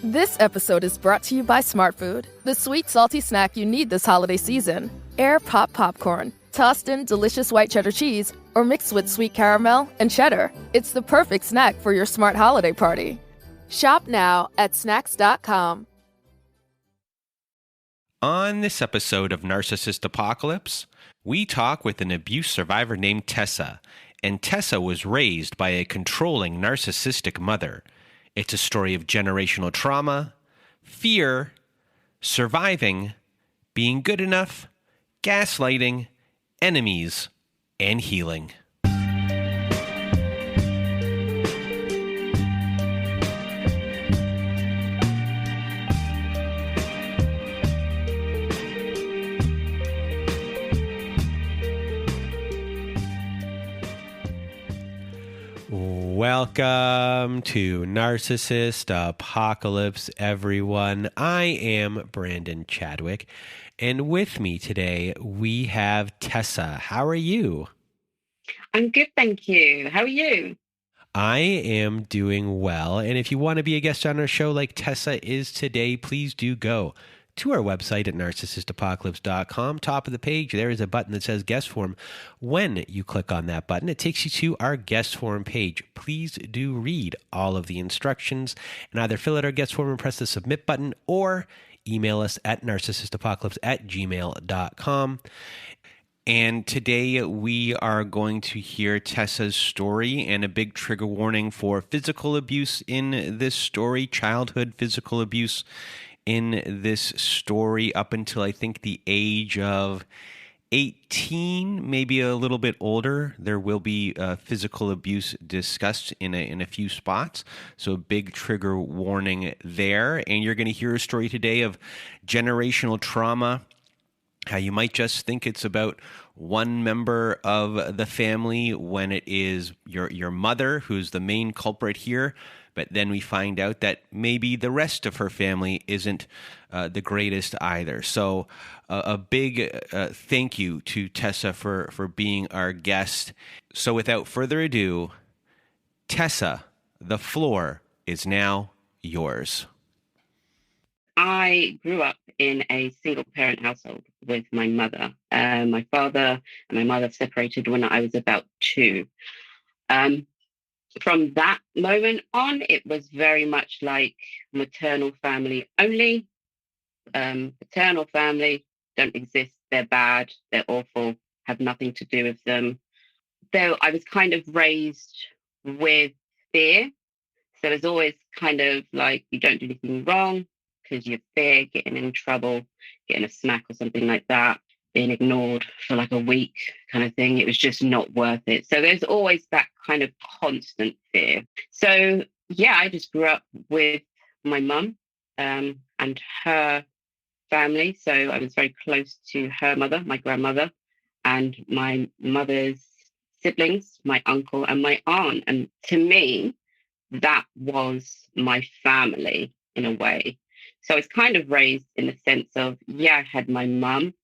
This episode is brought to you by Smart Food, the sweet, salty snack you need this holiday season. Air pop popcorn, tossed in delicious white cheddar cheese, or mixed with sweet caramel and cheddar. It's the perfect snack for your smart holiday party. Shop now at snacks.com. On this episode of Narcissist Apocalypse, we talk with an abuse survivor named Tessa, and Tessa was raised by a controlling narcissistic mother. It's a story of generational trauma, fear, surviving, being good enough, gaslighting, enemies, and healing. Welcome to Narcissist Apocalypse, everyone. I am Brandon Chadwick, and with me today we have Tessa. How are you? I'm good, thank you. How are you? I am doing well, and if you want to be a guest on our show like Tessa is today, please do go to our website at narcissistapocalypse.com. Top of the page, there is a button that says guest form. When you click on that button, it takes you to our guest form page. Please do read all of the instructions and either fill out our guest form and press the submit button or email us at narcissistapocalypse@gmail.com. And today we are going to hear Tessa's story, and a big trigger warning for physical abuse in this story, childhood physical abuse in this story up until I think the age of 18, maybe a little bit older. There will be physical abuse discussed in a few spots. So a big trigger warning there. And you're going to hear a story today of generational trauma, how you might just think it's about one member of the family when it is your mother who's the main culprit here. But then we find out that maybe the rest of her family isn't the greatest either. So a big thank you to Tessa for being our guest. So without further ado, Tessa, the floor is now yours. I grew up in a single-parent household with my mother. My father and my mother separated when I was about 2. From that moment on, it was very much like maternal family only. Paternal family don't exist. They're bad. They're awful. Have nothing to do with them. Though I was kind of raised with fear. So it's always kind of like you don't do anything wrong because you fear getting in trouble, getting a smack or something like that, being ignored for like a week kind of thing. It was just not worth it. So there's always that kind of constant fear. So yeah, I just grew up with my mum and her family. So I was very close to her mother, my grandmother, and my mother's siblings, my uncle and my aunt. And to me, that was my family in a way. So I was kind of raised in the sense of, yeah, I had my mum,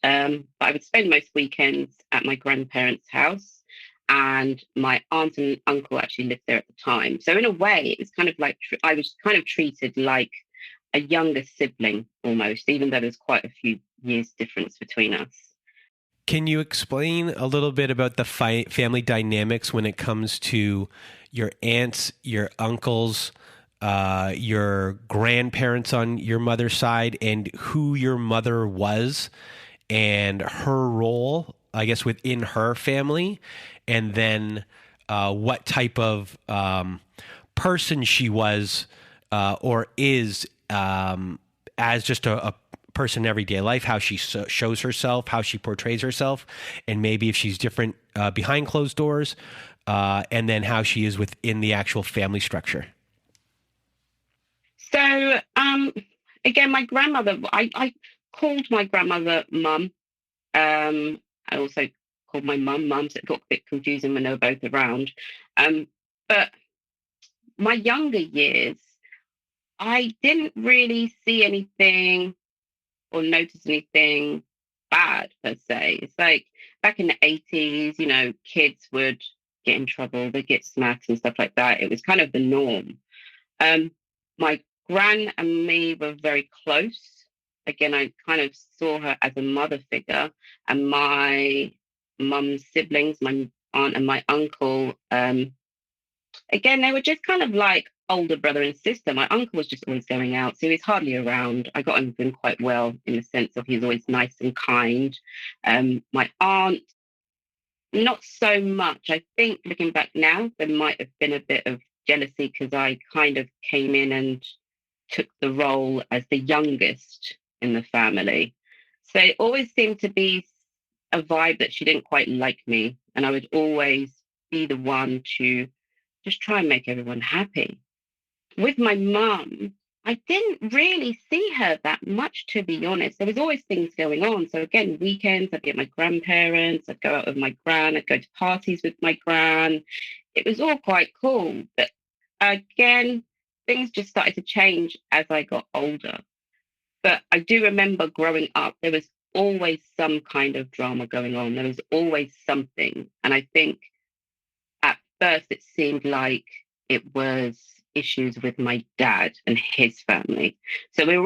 but I would spend most weekends at my grandparents' house, and my aunt and uncle actually lived there at the time. So in a way, it was kind of like I was kind of treated like a younger sibling almost, even though there's quite a few years difference between us. Can you explain a little bit about the family dynamics when it comes to your aunts, your uncles, your grandparents on your mother's side, and who your mother was and her role, I guess, within her family, and then what type of person she was or is as just a person in everyday life, how she shows herself, how she portrays herself, and maybe if she's different behind closed doors, and then how she is within the actual family structure. So, again, my grandmother, I called my grandmother Mum. I also called my mum, so it got a bit confusing when they were both around. But my younger years, I didn't really see anything or notice anything bad per se. It's like back in the 80s, kids would get in trouble, they'd get smacked and stuff like that. It was kind of the norm. My gran and me were very close. Again, I kind of saw her as a mother figure, and my mum's siblings, my aunt and my uncle, again, they were just kind of like older brother and sister. My uncle was just always going out, so he was hardly around. I got on with him quite well in the sense of he was always nice and kind. My aunt, not so much. I think looking back now, there might have been a bit of jealousy because I kind of came in and took the role as the youngest in the family. So it always seemed to be a vibe that she didn't quite like me. And I would always be the one to just try and make everyone happy. With my mum, I didn't really see her that much, to be honest. There was always things going on. So again, weekends, I'd be at my grandparents, I'd go out with my gran, I'd go to parties with my gran. It was all quite cool. But again, things just started to change as I got older. But I do remember growing up, there was always some kind of drama going on. There was always something. And I think at first it seemed like it was issues with my dad and his family. So we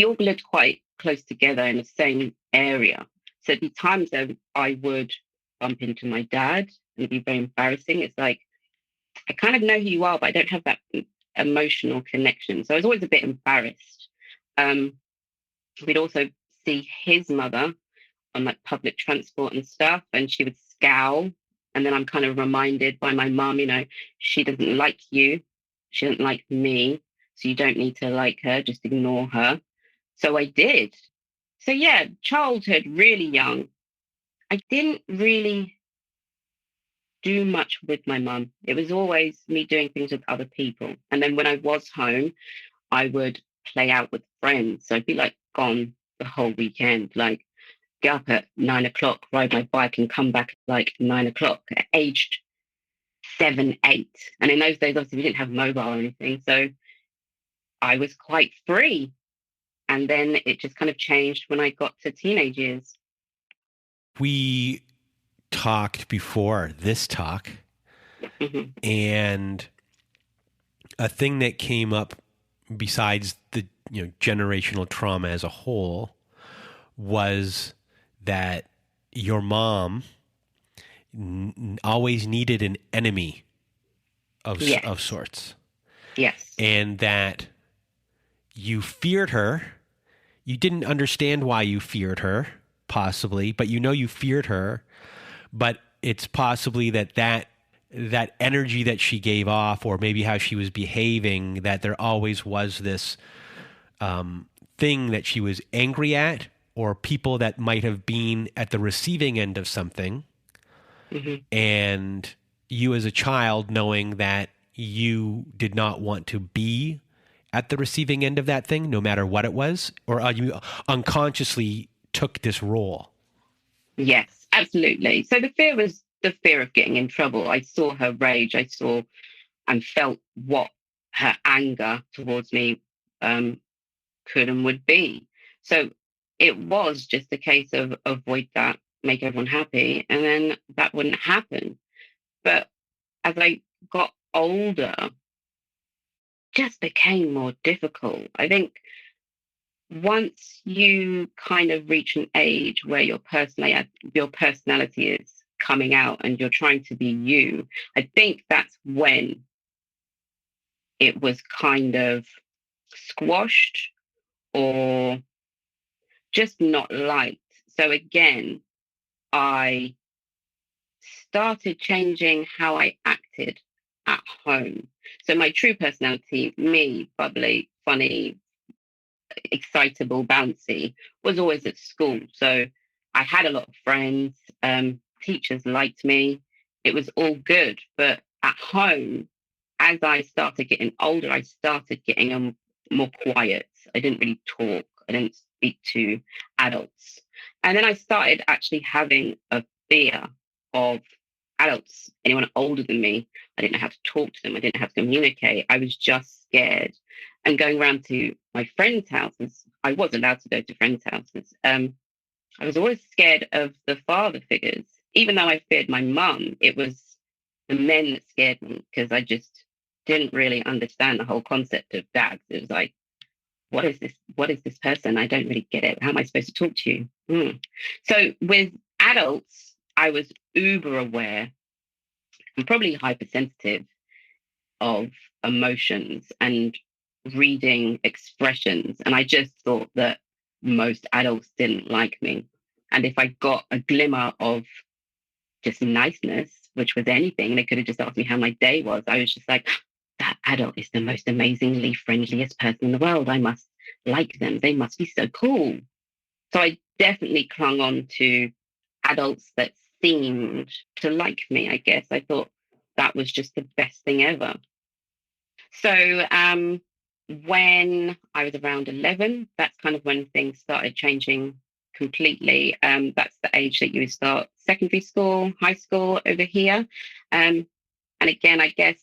all lived quite close together in the same area. So there'd be times that I would bump into my dad and it'd be very embarrassing. It's like, I kind of know who you are, but I don't have that emotional connection. So I was always a bit embarrassed. We'd also see his mother on like public transport and stuff, and she would scowl. And then I'm kind of reminded by my mum, she doesn't like you. She doesn't like me. So you don't need to like her, just ignore her. So I did. So yeah, childhood, really young. I didn't really do much with my mum. It was always me doing things with other people. And then when I was home, I would play out with friends. So I'd be like gone the whole weekend, like get up at 9 o'clock, ride my bike, and come back at like 9 o'clock, aged 7, 8. And in those days, obviously, we didn't have mobile or anything. So I was quite free. And then it just kind of changed when I got to teenage years. We talked before this talk, and a thing that came up besides the generational trauma as a whole was that your mom always needed an enemy of sorts. Yes. And that you feared her. You didn't understand why you feared her, possibly, but you feared her. But it's possibly that energy that she gave off, or maybe how she was behaving, that there always was this thing that she was angry at, or people that might have been at the receiving end of something. Mm-hmm. And you as a child, knowing that you did not want to be at the receiving end of that thing, no matter what it was, or you unconsciously took this role? Yes, absolutely. So the fear was the fear of getting in trouble. I saw her rage. I saw and felt what her anger towards me could and would be. So it was just a case of avoid that, make everyone happy, and then that wouldn't happen. But as I got older, just became more difficult. I think once you kind of reach an age where your personality is coming out and you're trying to be you, I think that's when it was kind of squashed or just not liked. So again, I started changing how I acted at home. So my true personality, me, bubbly, funny, excitable, bouncy, was always at school. So I had a lot of friends. Teachers liked me. It was all good. But at home, as I started getting older, I started getting more quiet. I didn't really talk. I didn't speak to adults. And then I started actually having a fear of adults, anyone older than me. I didn't know how to talk to them. I didn't know how to communicate. I was just scared. And going around to my friends' houses, I was allowed to go to friends' houses. I was always scared of the father figures. Even though I feared my mum, it was the men that scared me because I just didn't really understand the whole concept of dads. It was like, what is this? What is this person? I don't really get it. How am I supposed to talk to you? So with adults, I was uber aware and probably hypersensitive of emotions and reading expressions. And I just thought that most adults didn't like me. And if I got a glimmer of just niceness, which was anything, they could have just asked me how my day was. I was just like, that adult is the most amazingly friendliest person in the world. I must like them. They must be so cool. So I definitely clung on to adults that seemed to like me, I guess. I thought that was just the best thing ever. So when I was around 11, that's kind of when things started changing completely. That's the age that you would start secondary school, high school over here. And again, I guess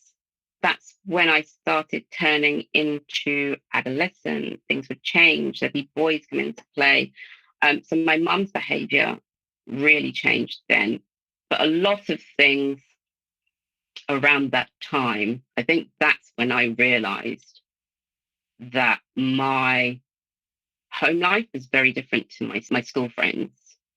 that's when I started turning into adolescent. Things would change. There'd be boys come into play. So my mum's behavior really changed then. But a lot of things around that time, I think that's when I realized that my home life was very different to my school friends.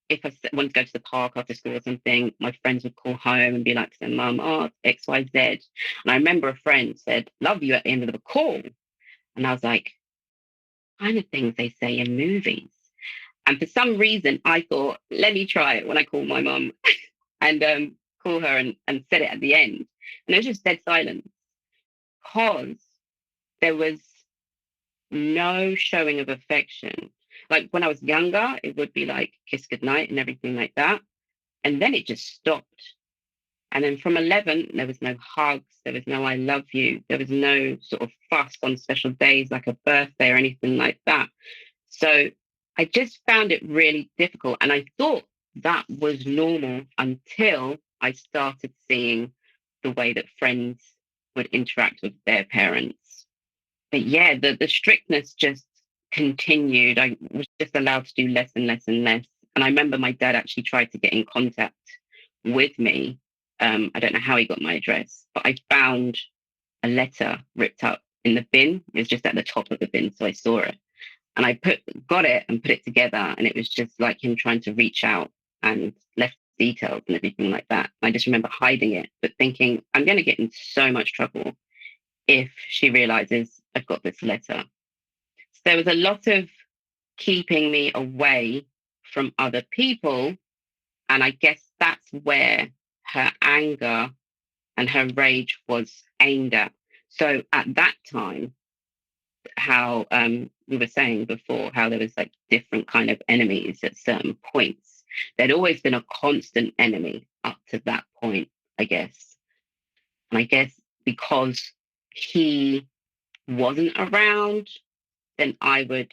If I wanted to go to the park after school or something, my friends would call home and be like, to their mum, oh, X, Y, Z. And I remember a friend said, love you at the end of the call. And I was like, kind of things they say in movies. And for some reason, I thought, let me try it when I call my mum and call her and said it at the end. And it was just dead silence because there was no showing of affection. Like when I was younger, it would be like kiss goodnight and everything like that. And then it just stopped. And then from 11, there was no hugs. There was no I love you. There was no sort of fuss on special days like a birthday or anything like that. So I just found it really difficult. And I thought that was normal until I started seeing the way that friends would interact with their parents. But yeah, the strictness just continued. I was just allowed to do less and less and less. And I remember my dad actually tried to get in contact with me. I don't know how he got my address, but I found a letter ripped up in the bin. It was just at the top of the bin, so I saw it. And I got it and put it together, and it was just like him trying to reach out and left details and everything like that. I just remember hiding it, but thinking, I'm going to get in so much trouble if she realizes I've got this letter. So there was a lot of keeping me away from other people. And I guess that's where her anger and her rage was aimed at. So at that time, how we were saying before, how there was like different kind of enemies at certain points. There'd always been a constant enemy up to that point, I guess. And I guess because he wasn't around, then I would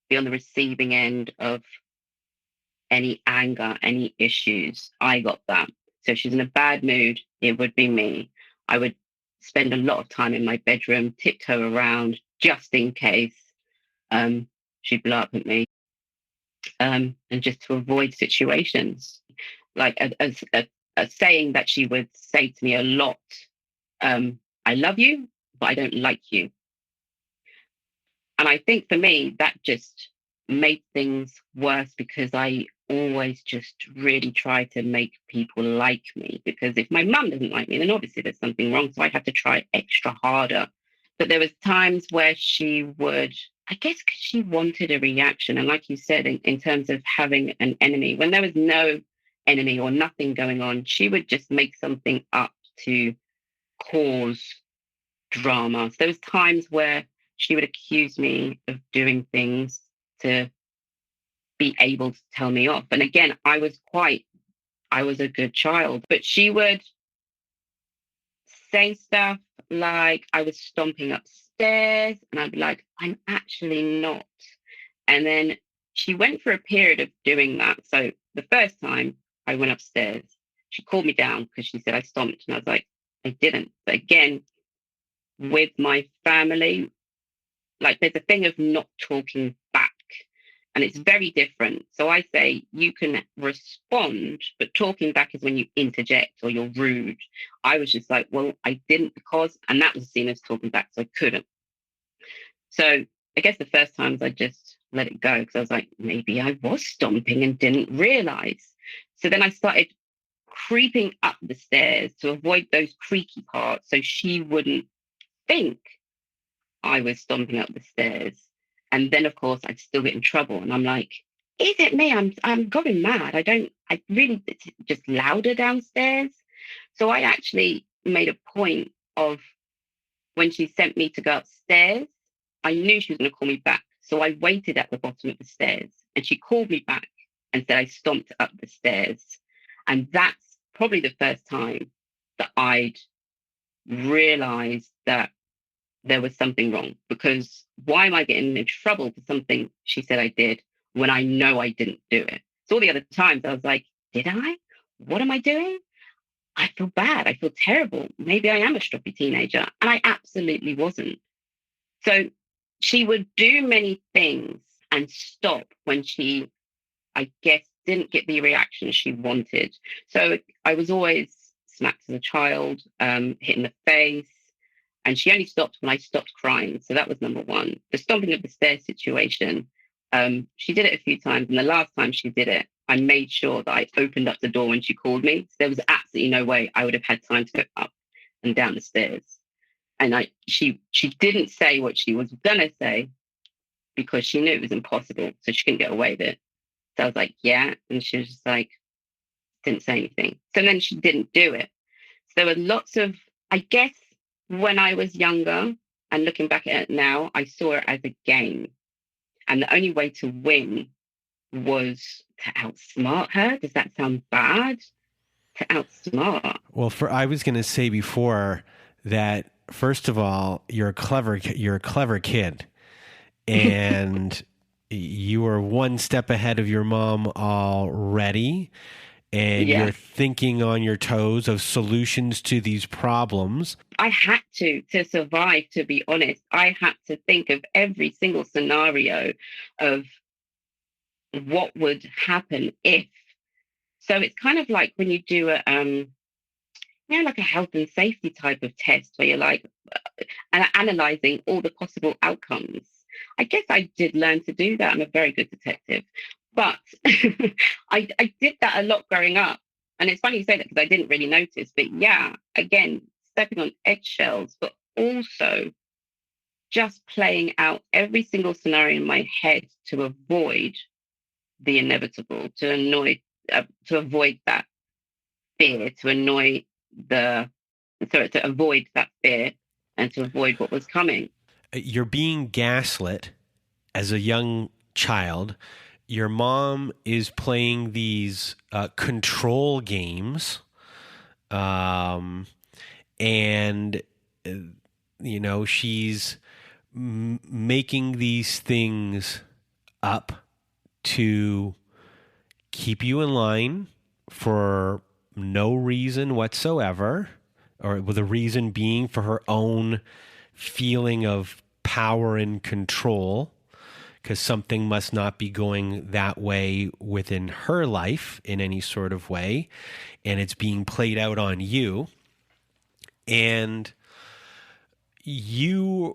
be on the receiving end of any anger, any issues. I got that. So if she's in a bad mood, it would be me. I would spend a lot of time in my bedroom, tiptoe around just in case she'd blow up at me, and just to avoid situations. Like a saying that she would say to me a lot, I love you, but I don't like you. And I think for me, that just made things worse because I always just really try to make people like me. Because if my mum doesn't like me, then obviously there's something wrong. So I have to try extra harder. But there was times where she would, I guess, because she wanted a reaction. And like you said, in terms of having an enemy, when there was no enemy or nothing going on, she would just make something up to cause drama. So there was times where she would accuse me of doing things to be able to tell me off. And again, I was a good child, but she would say stuff like I was stomping upstairs and I'd be like, I'm actually not. And then she went for a period of doing that. So the first time I went upstairs, she called me down because she said I stomped. And I was like, I didn't. But again, with my family, like there's a thing of not talking back. And it's very different. So I say you can respond, but talking back is when you interject or you're rude. I was just like, well, I didn't because, and that was seen as talking back, so I couldn't. So I guess the first times I just let it go because I was like, maybe I was stomping and didn't realize. So then I started creeping up the stairs to avoid those creaky parts so she wouldn't think I was stomping up the stairs. And then of course I'd still get in trouble. And I'm like, is it me? I'm going mad. I really, it's just louder downstairs. So I actually made a point of when she sent me to go upstairs, I knew she was going to call me back. So I waited at the bottom of the stairs and she called me back and said I stomped up the stairs. And that's probably the first time that I'd realized that there was something wrong, because why am I getting in trouble for something she said I did when I know I didn't do it? So all the other times I was like, did I? What am I doing? I feel bad. I feel terrible. Maybe I am a stroppy teenager. And I absolutely wasn't. So she would do many things and stop when she, I guess, didn't get the reaction she wanted. So I was always smacked as a child, hit in the face. And she only stopped when I stopped crying. So that was number one. The stomping of the stairs situation, she did it a few times. And the last time she did it, I made sure that I opened up the door when she called me. So there was absolutely no way I would have had time to go up and down the stairs. And she didn't say what she was going to say because she knew it was impossible. So she couldn't get away with it. So I was like, yeah. And she was just like, didn't say anything. So then she didn't do it. So there were lots of, I guess, when I was younger and looking back at it now, I saw it as a game. And the only way to win was to outsmart her. Does that sound bad? To outsmart. Well, I was going to say before that, first of all, you're a clever kid, and you were one step ahead of your mom already. And you're thinking on your toes of solutions to these problems. I had to survive, to be honest. I had to think of every single scenario of what would happen if. So it's kind of like when you do like a health and safety type of test where you're like analyzing all the possible outcomes. I guess I did learn to do that. I'm a very good detective. But I did that a lot growing up. And it's funny you say that because I didn't really notice. But yeah, again, stepping on eggshells, but also just playing out every single scenario in my head to avoid the inevitable, to avoid that fear, to avoid that fear and to avoid what was coming. You're being gaslit as a young child. Your mom is playing these control games, and she's making these things up to keep you in line for no reason whatsoever, or with a reason being for her own feeling of power and control, because something must not be going that way within her life in any sort of way, and it's being played out on you. And your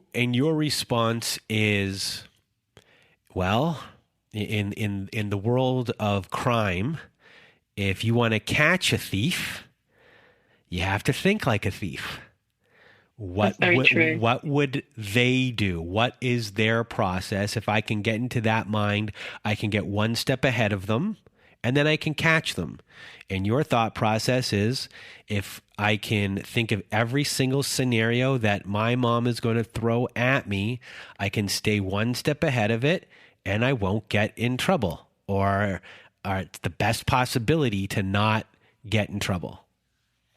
response is, well, in the world of crime, if you want to catch a thief, you have to think like a thief. What would they do? What is their process? If I can get into that mind, I can get one step ahead of them, and then I can catch them. And your thought process is, if I can think of every single scenario that my mom is going to throw at me, I can stay one step ahead of it, and I won't get in trouble. Or it's the best possibility to not get in trouble.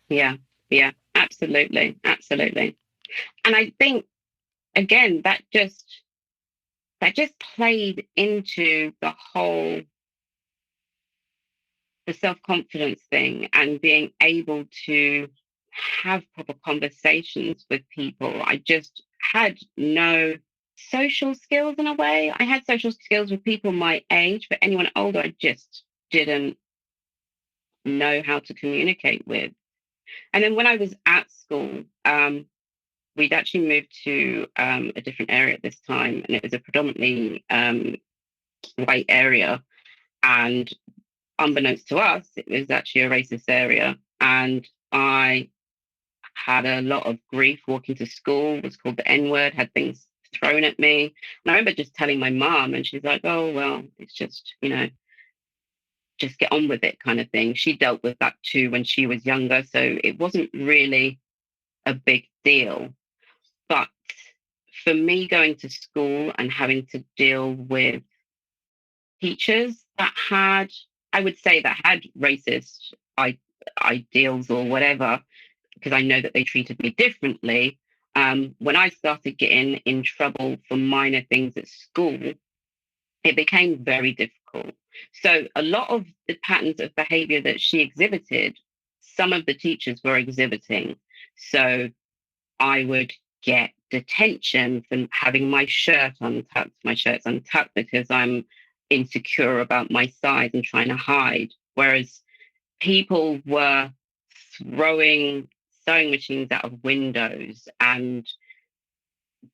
Yeah. Absolutely. And I think, again, that just played into the self-confidence thing and being able to have proper conversations with people. I just had no social skills in a way. I had social skills with people my age, but anyone older, I just didn't know how to communicate with. And then when I was at school, we'd actually moved to a different area at this time, and it was a predominantly white area. And unbeknownst to us, it was actually a racist area. And I had a lot of grief walking to school, was called the N-word, had things thrown at me. And I remember just telling my mom, and she's like, oh, well, it's just, just get on with it kind of thing. She dealt with that too when she was younger. So it wasn't really a big deal. But for me, going to school and having to deal with teachers that had, I would say, that had racist ideals or whatever, because I know that they treated me differently. When I started getting in trouble for minor things at school, it became very difficult. So a lot of the patterns of behavior that she exhibited, some of the teachers were exhibiting. So I would get detention for having my shirt untucked. My shirt's untucked because I'm insecure about my size and trying to hide. Whereas people were throwing sewing machines out of windows and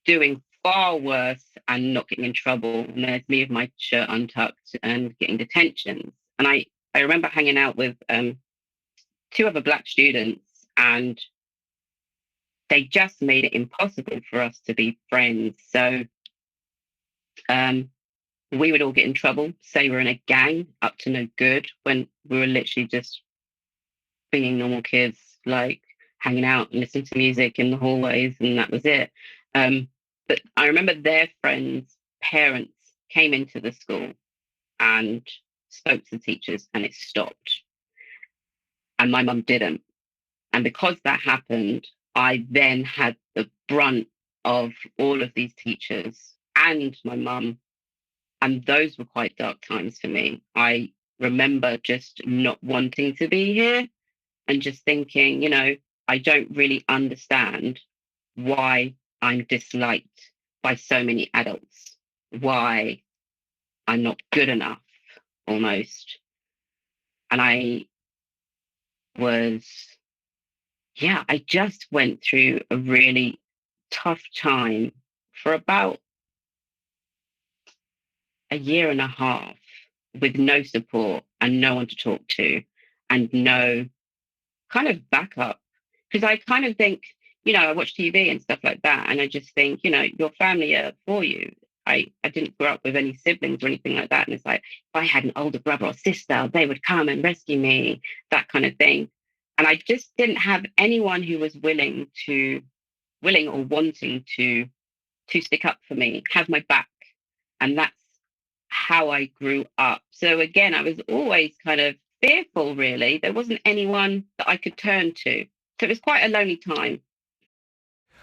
doing far worse and not getting in trouble. And there's me with my shirt untucked and getting detentions. And I remember hanging out with two other Black students, and they just made it impossible for us to be friends. So we would all get in trouble, say we're in a gang, up to no good, when we were literally just being normal kids, like hanging out and listening to music in the hallways, and that was it. But I remember their friends' parents came into the school and spoke to the teachers, and it stopped. And my mum didn't. And because that happened, I then had the brunt of all of these teachers and my mum. And those were quite dark times for me. I remember just not wanting to be here and just thinking, I don't really understand why I'm disliked by so many adults, why I'm not good enough almost. And I just went through a really tough time for about a year and a half with no support and no one to talk to and no kind of backup. Because I kind of think, I watch TV and stuff like that, and I just think, your family are for you. I didn't grow up with any siblings or anything like that. And it's like, if I had an older brother or sister, they would come and rescue me, that kind of thing. And I just didn't have anyone who was willing or wanting to stick up for me, have my back. And that's how I grew up. So again, I was always kind of fearful, really. There wasn't anyone that I could turn to. So it was quite a lonely time.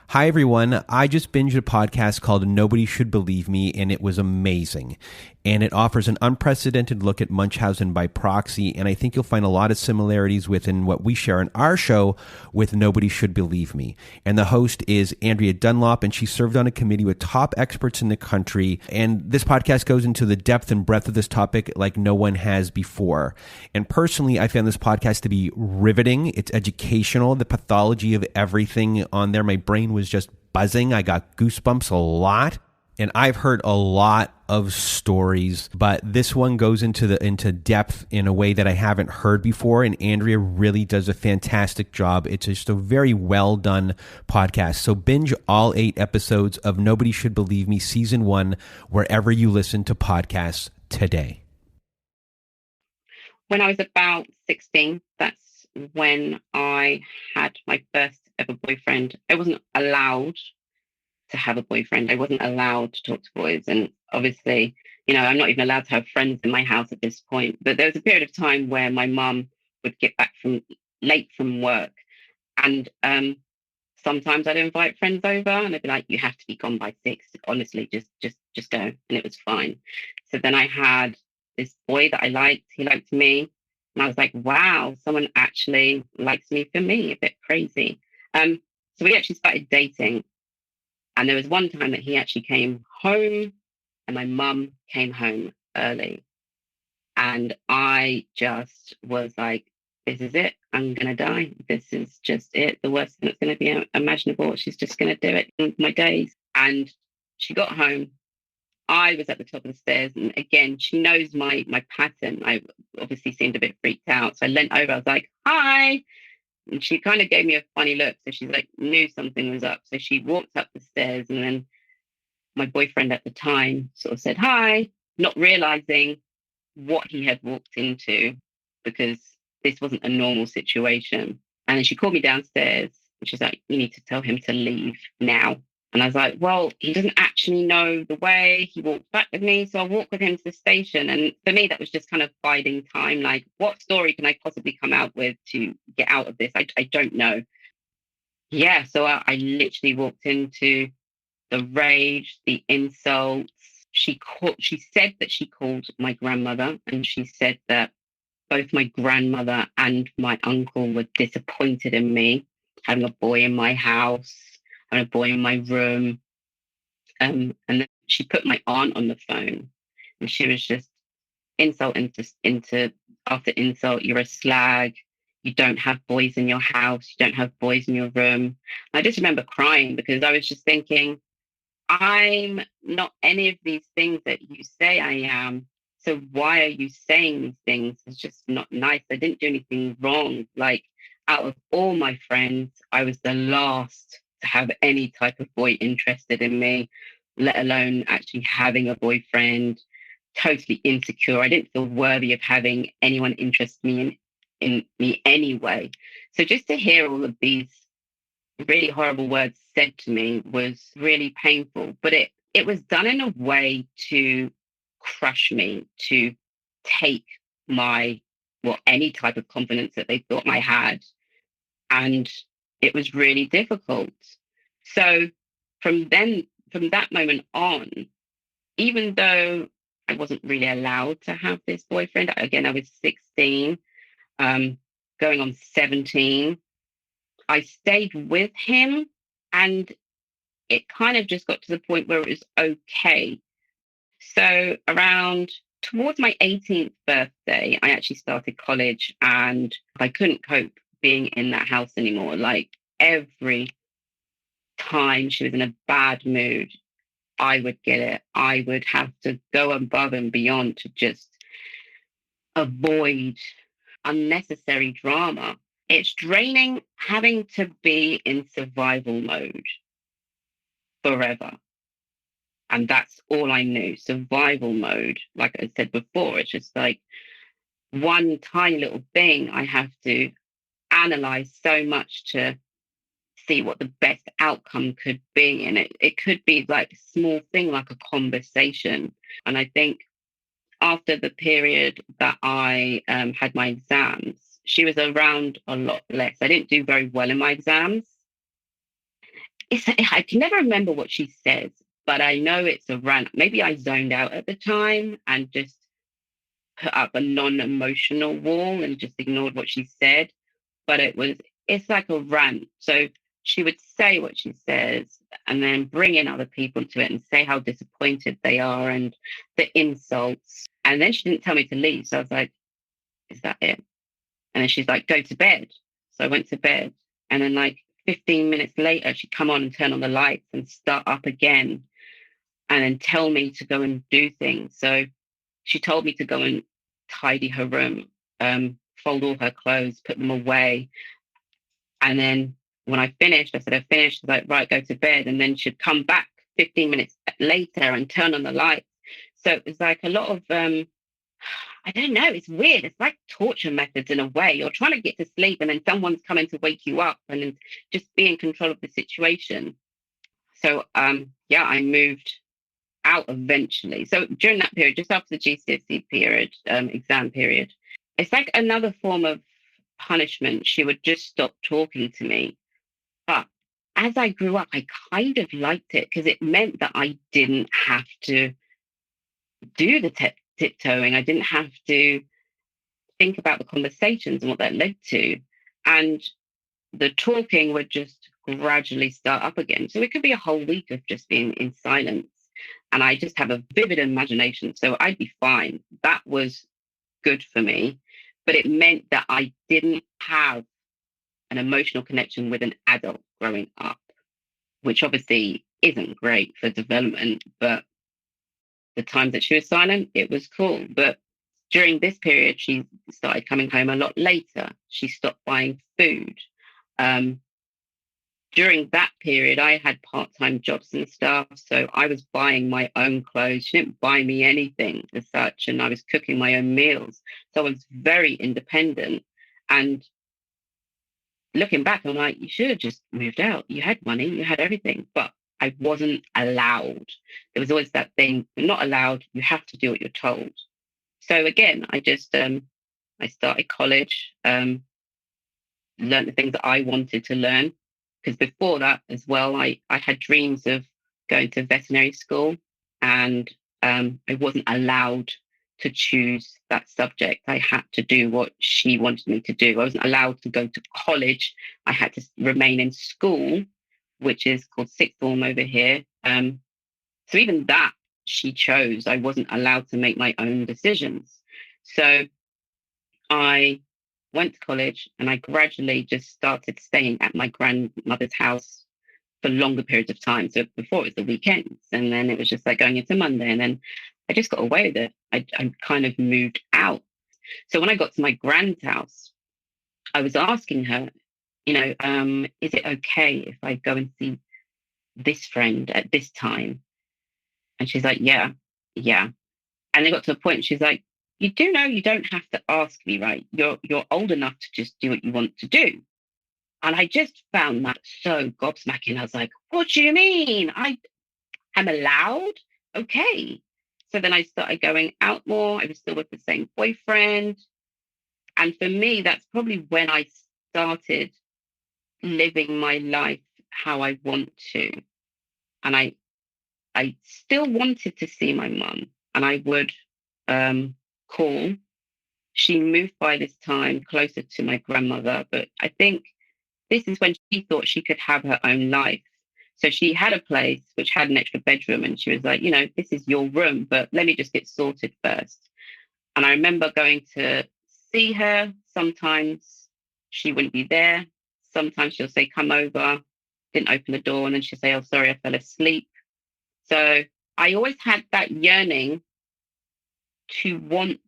Hi, everyone. I just binged a podcast called Nobody Should Believe Me, and it was amazing. And it offers an unprecedented look at Munchausen by proxy, and I think you'll find a lot of similarities within what we share in our show with Nobody Should Believe Me. And the host is Andrea Dunlop, and she served on a committee with top experts in the country. And this podcast goes into the depth and breadth of this topic like no one has before. And personally, I found this podcast to be riveting. It's educational, the pathology of everything on there. My brain was just buzzing. I got goosebumps a lot. And I've heard a lot of stories, but this one goes into depth in a way that I haven't heard before. And Andrea really does a fantastic job. It's just a very well done podcast. So binge all 8 episodes of Nobody Should Believe Me Season 1 wherever you listen to podcasts today. When I was about 16, that's when I had my first ever boyfriend. I wasn't allowed to have a boyfriend. I wasn't allowed to talk to boys. And obviously, I'm not even allowed to have friends in my house at this point. But there was a period of time where my mum would get back late from work. And sometimes I'd invite friends over and I'd be like, you have to be gone by 6. Honestly, just go. And it was fine. So then I had this boy that I liked. He liked me. And I was like, wow, someone actually likes me for me. A bit crazy. So we actually started dating. And there was one time that he actually came home and my mum came home early. And I just was like, this is it. I'm going to die. This is just it. The worst thing that's going to be imaginable. She's just going to do it in my days. And she got home. I was at the top of the stairs. And again, she knows my pattern. I obviously seemed a bit freaked out. So I leant over. I was like, hi. And she kind of gave me a funny look. So she's like, knew something was up. So she walked up the stairs. And then my boyfriend at the time sort of said, hi, not realizing what he had walked into, because this wasn't a normal situation. And then she called me downstairs and she's like, you need to tell him to leave now. And I was like, well, he doesn't actually know the way. He walked back with me, so I'll walk with him to the station. And for me, that was just kind of biding time. Like, what story can I possibly come out with to get out of this? I don't know. Yeah, so I literally walked into the rage, the insults. She said that she called my grandmother, and she said that both my grandmother and my uncle were disappointed in me having a boy in my house, having a boy in my room. And then she put my aunt on the phone, and she was just insult into after insult. You're a slag. You don't have boys in your house. You don't have boys in your room. I just remember crying because I was just thinking, I'm not any of these things that you say I am. So why are you saying these things? It's just not nice. I didn't do anything wrong. Like, out of all my friends, I was the last to have any type of boy interested in me, let alone actually having a boyfriend. Totally insecure. I didn't feel worthy of having anyone interest me in me anyway. So just to hear all of these really horrible words said to me was really painful, but it was done in a way to crush me, to take my, well, any type of confidence that they thought I had. And it was really difficult. So from that moment on, even though I wasn't really allowed to have this boyfriend, again, I was 16, going on 17, I stayed with him, and it kind of just got to the point where it was okay. So around towards my 18th birthday, I actually started college, and I couldn't cope being in that house anymore. Like, every time she was in a bad mood, I would get it. I would have to go above and beyond to just avoid unnecessary drama. It's draining having to be in survival mode forever. And that's all I knew, survival mode. Like I said before, it's just like one tiny little thing I have to analyze so much to see what the best outcome could be. And it could be like a small thing, like a conversation. And I think after the period that I had my exams, she was around a lot less. I didn't do very well in my exams. I can never remember what she says, but I know it's a rant. Maybe I zoned out at the time and just put up a non-emotional wall and just ignored what she said. But it's like a rant. So she would say what she says and then bring in other people to it and say how disappointed they are and the insults. And then she didn't tell me to leave. So I was like, is that it? And then she's like, go to bed. So I went to bed. And then like 15 minutes later, she'd come on and turn on the lights and start up again and then tell me to go and do things. So she told me to go and tidy her room, fold all her clothes, put them away. And then when I finished, I said, I finished. She's like, right, go to bed. And then she'd come back 15 minutes later and turn on the lights. So it was like a lot of, I don't know, it's weird. It's like torture methods in a way. You're trying to get to sleep and then someone's coming to wake you up and then just be in control of the situation. So, yeah, I moved out eventually. So during that period, just after the GCSE period, exam period, it's like another form of punishment. She would just stop talking to me. But as I grew up, I kind of liked it because it meant that I didn't have to do the tiptoeing. I didn't have to think about the conversations and what that led to. And the talking would just gradually start up again. So it could be a whole week of just being in silence. and I just have a vivid imagination. So I'd be fine. That was good for me. But it meant that I didn't have an emotional connection with an adult growing up, which obviously isn't great for development. But the times that she was silent, it was cool. But during this period, she started coming home a lot later. She stopped buying food. Um, During that period, I had part-time jobs and stuff. So I was buying my own clothes. She didn't buy me anything as such. And I was cooking my own meals. So I was very independent. And looking back, I'm like, you should have just moved out. You had money, you had everything. But I wasn't allowed. There was always that thing, you're not allowed. You have to do what you're told. So again, I started college, learned the things that I wanted to learn. Because before that as well, I had dreams of going to veterinary school, and I wasn't allowed to choose that subject. I had to do what she wanted me to do. I wasn't allowed to go to college. I had to remain in school, which is called sixth form over here. So even that she chose. I wasn't allowed to make my own decisions. So I went to college, and I gradually just started staying at my grandmother's house for longer periods of time. So before it was the weekends, and then it was just like going into Monday, and then I just got away with it. I kind of moved out. So when I got to my grand's house, I was asking her, is it okay if I go and see this friend at this time? And she's like, yeah, yeah. And it got to a point, she's like, you do know you don't have to ask me, right? You're old enough to just do what you want to do. And I just found that so gobsmacking. I was like, what do you mean? I am allowed? Okay. So then I started going out more. I was still with the same boyfriend. And for me, that's probably when I started living my life how I want to. And I still wanted to see my mum, and I would call. She moved by this time closer to my grandmother, but I think this is when she thought she could have her own life. So she had a place which had an extra bedroom, and she was like, this is your room, but let me just get sorted first. And I remember going to see her. Sometimes she wouldn't be there. Sometimes she'll say, come over, didn't open the door, and then she'll say, oh, sorry, I fell asleep. So I always had that yearning to want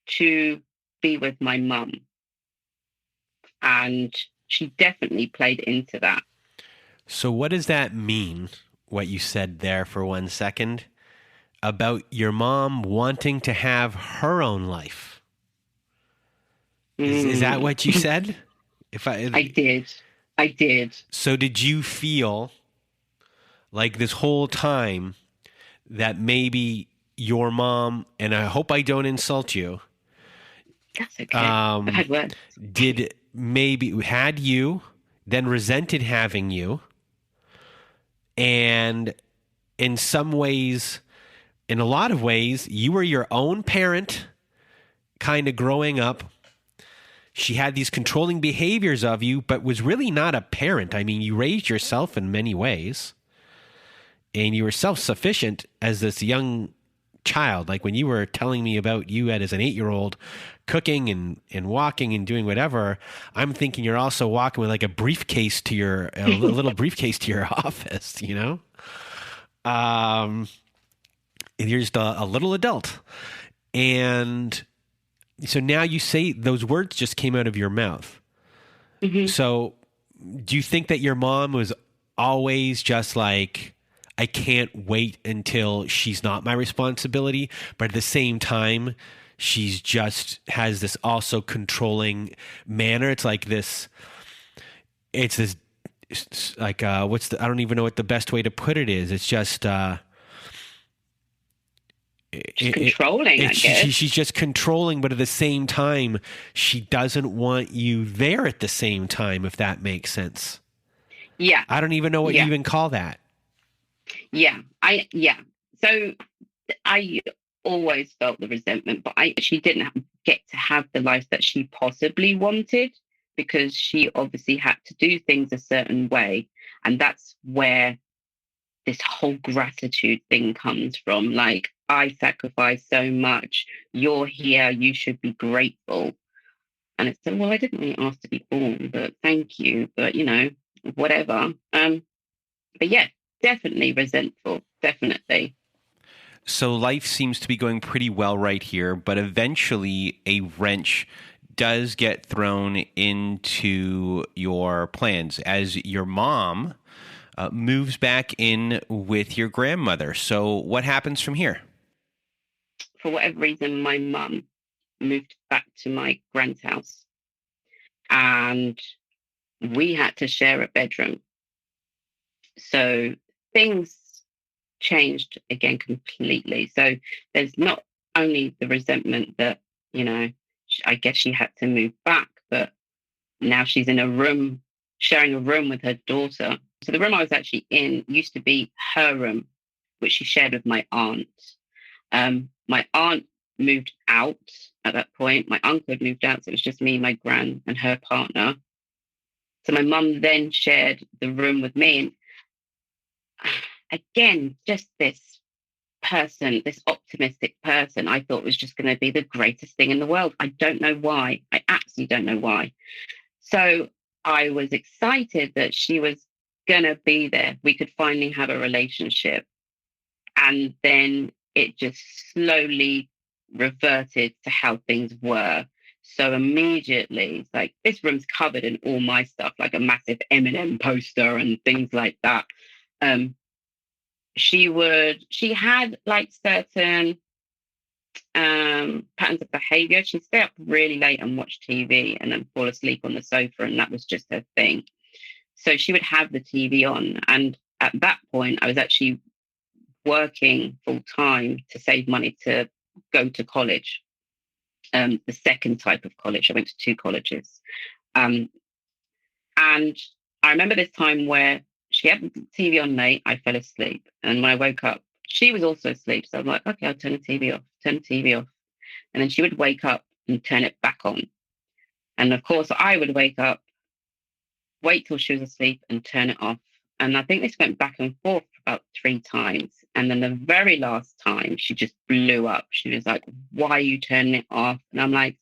to be with my mum. And she definitely played into that. So what does that mean, what you said there for 1 second, about your mom wanting to have her own life? Is that what you said? I did. So did you feel like this whole time that maybe your mom, and I hope I don't insult you. That's okay. I've had words. Had you, then resented having you, and in some ways, in a lot of ways, you were your own parent, kind of growing up. She had these controlling behaviors of you, but was really not a parent. I mean, you raised yourself in many ways, and you were self-sufficient as this young child. Like when you were telling me about you as an 8-year-old cooking and walking and doing whatever, I'm thinking you're also walking with like a briefcase to your, a little briefcase to your office, You're just a little adult. And so now you say those words just came out of your mouth. Mm-hmm. So do you think that your mom was always just like, I can't wait until she's not my responsibility, but at the same time, she's just has this also controlling manner? It's like this, it's like, I don't even know what the best way to put it is. It's just, controlling, I guess. She's just controlling, but at the same time, she doesn't want you there at the same time, if that makes sense. Yeah. I don't even know what you even call that. Yeah. So I always felt the resentment, but she didn't get to have the life that she possibly wanted, because she obviously had to do things a certain way. And that's where this whole gratitude thing comes from. Like, I sacrificed so much. You're here. You should be grateful. And it's well, I didn't really ask to be born, but thank you. But whatever. But yeah, definitely resentful. Definitely. So life seems to be going pretty well right here, but eventually a wrench does get thrown into your plans as your mom moves back in with your grandmother. So what happens from here? For whatever reason, my mum moved back to my grand's house, and we had to share a bedroom. So things changed again completely. So there's not only the resentment that, I guess she had to move back, but now she's in a room, sharing a room with her daughter. So the room I was actually in used to be her room, which she shared with my aunt. My aunt moved out at that point. My uncle had moved out, so it was just me, my gran, and her partner. So my mum then shared the room with me. And again, just this person, this optimistic person, I thought was just going to be the greatest thing in the world. I don't know why. I absolutely don't know why. So I was excited that she was going to be there. We could finally have a relationship. And then it just slowly reverted to how things were. So immediately, it's like, this room's covered in all my stuff, like a massive Eminem poster and things like that. She had like certain patterns of behavior. She'd stay up really late and watch TV and then fall asleep on the sofa, and that was just her thing. So she would have the TV on. And at that point, I was actually working full time to save money to go to college. The second type of college. I went to 2 colleges. And I remember this time where she had the TV on late, I fell asleep. And when I woke up, she was also asleep. So I'm like, okay, I'll turn the TV off. And then she would wake up and turn it back on. And of course, I would wake up, wait till she was asleep and turn it off. And I think this went back and forth about 3 times. And then the very last time, she just blew up. She was like, why are you turning it off? And I'm like,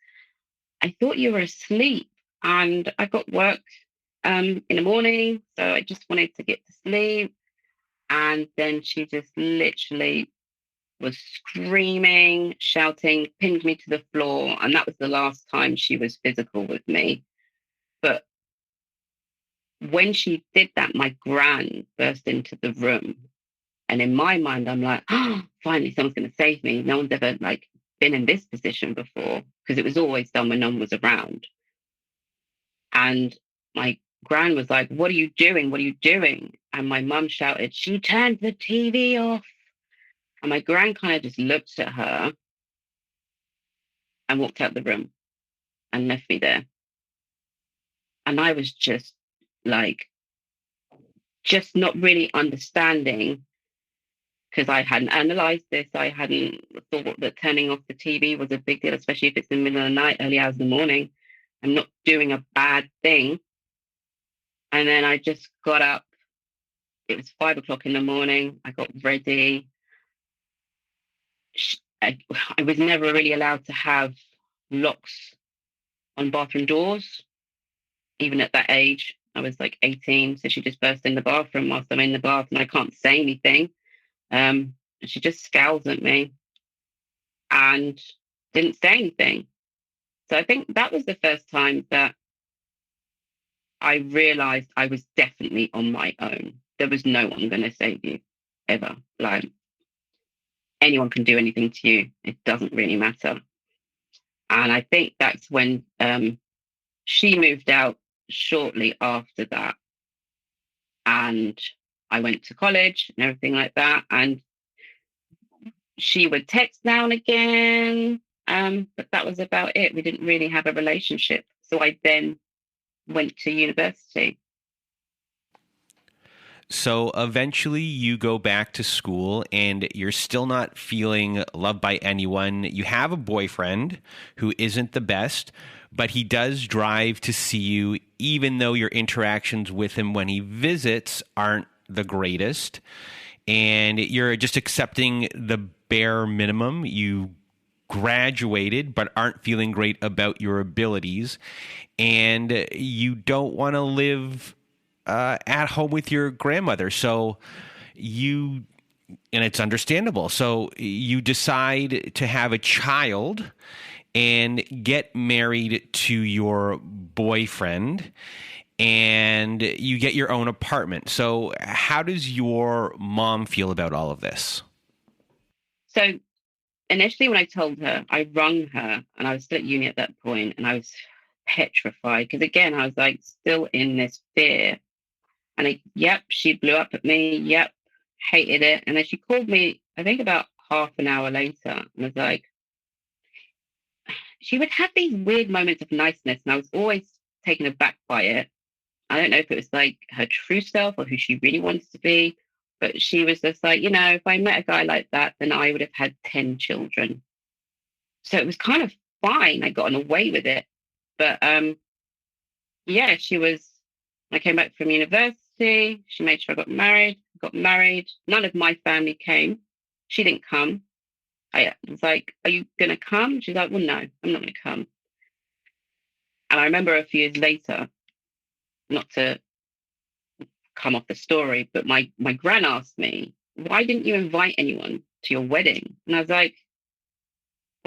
I thought you were asleep. And I got work in the morning. So I just wanted to get to sleep. And then she just literally was screaming, shouting, pinned me to the floor. And that was the last time she was physical with me. But when she did that, my gran burst into the room. And in my mind, I'm like, oh, finally, someone's going to save me. No one's ever been in this position before, because it was always done when no one was around. And my gran was like, what are you doing? What are you doing? And my mum shouted, she turned the TV off. And my gran kind of just looked at her and walked out the room and left me there. And I was just not really understanding, because I hadn't analysed this. I hadn't thought that turning off the TV was a big deal, especially if it's in the middle of the night, early hours of the morning. I'm not doing a bad thing. And then I just got up. It was 5 o'clock in the morning. I got ready. I was never really allowed to have locks on bathroom doors, even at that age. I was 18, so she just burst in the bathroom whilst I'm in the bath, and I can't say anything. She just scowls at me and didn't say anything. So I think that was the first time that I realized I was definitely on my own. There was no one going to save you, ever. Anyone can do anything to you. It doesn't really matter. And I think that's when she moved out shortly after that. And I went to college and everything like that. And she would text now and again. But that was about it. We didn't really have a relationship. So I then went to university. So eventually you go back to school and you're still not feeling loved by anyone. You have a boyfriend who isn't the best, but he does drive to see you, even though your interactions with him when he visits aren't the greatest. and you're just accepting the bare minimum. You graduated but aren't feeling great about your abilities, and you don't want to live at home with your grandmother. So you, and it's understandable. So you decide to have a child and get married to your boyfriend, and you get your own apartment. So how does your mom feel about all of this? So initially, when I told her, I rung her, and I was still at uni at that point, and I was petrified because, again, I was like still in this fear. And yep, she blew up at me. Yep, hated it. And then she called me, I think about half an hour later, and was like, she would have these weird moments of niceness, and I was always taken aback by it. I don't know if it was like her true self or who she really wants to be, but she was just like, if I met a guy like that, then I would have had 10 children. So it was kind of fine. I got away with it. But yeah, she was, I came back from university. She made sure I got married. Got married. None of my family came. She didn't come. I was like, "Are you going to come?" She's like, "Well, no, I'm not going to come." And I remember a few years later, not to come off the story, but my gran asked me, "Why didn't you invite anyone to your wedding?" And I was like,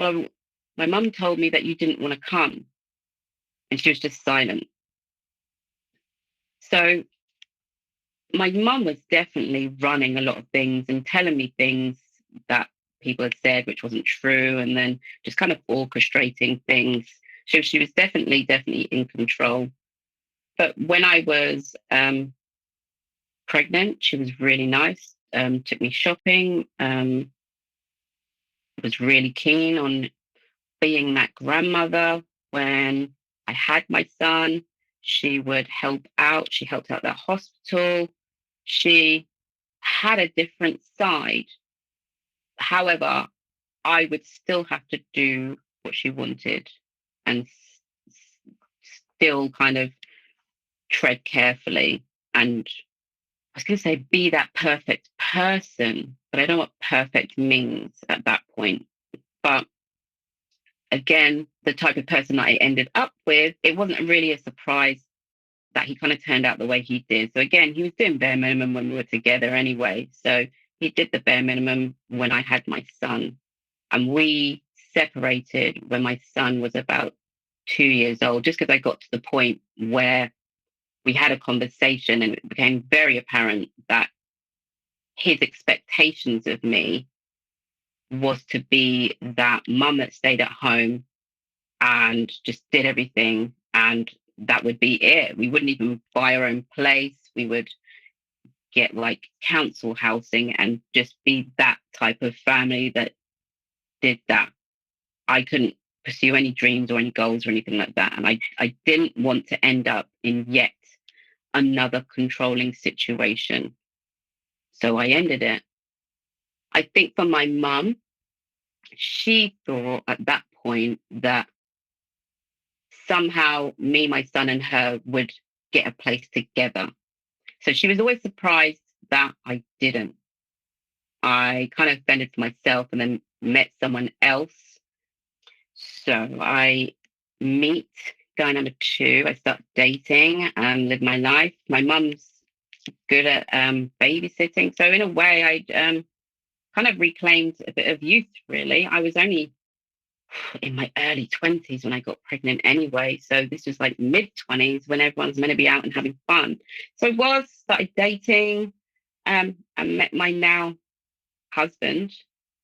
"Well, my mum told me that you didn't want to come." And she was just silent. So my mum was definitely running a lot of things and telling me things that people had said, which wasn't true, and then just kind of orchestrating things. So she was definitely in control. But when I was pregnant, she was really nice. Took me shopping. Was really keen on being that grandmother when I had my son. She would help out. She helped out the hospital. She had a different side. However, I would still have to do what she wanted and still kind of tread carefully. And I was going to say be that perfect person, but I don't know what perfect means at that point. But again, the type of person that I ended up with, it wasn't really a surprise that he kind of turned out the way he did. So again, he was doing bare minimum when we were together anyway. So he did the bare minimum when I had my son. And we separated when my son was about 2 years old, just because I got to the point where we had a conversation and it became very apparent that his expectations of me was to be that mum that stayed at home and just did everything. And that would be it. We wouldn't even buy our own place. We would get like council housing and just be that type of family that did that. I couldn't pursue any dreams or any goals or anything like that. And I didn't want to end up in yet another controlling situation. So I ended it. I think for my mum, she thought at that point that somehow me, my son, and her would get a place together. So she was always surprised that I didn't. I kind of fended for myself and then met someone else. So I meet guy number two. I start dating and live my life. My mum's good at babysitting. So in a way, I kind of reclaimed a bit of youth, really. I was only in my early 20s when I got pregnant anyway. So this was like mid 20s when everyone's meant to be out and having fun. So I started dating and met my now husband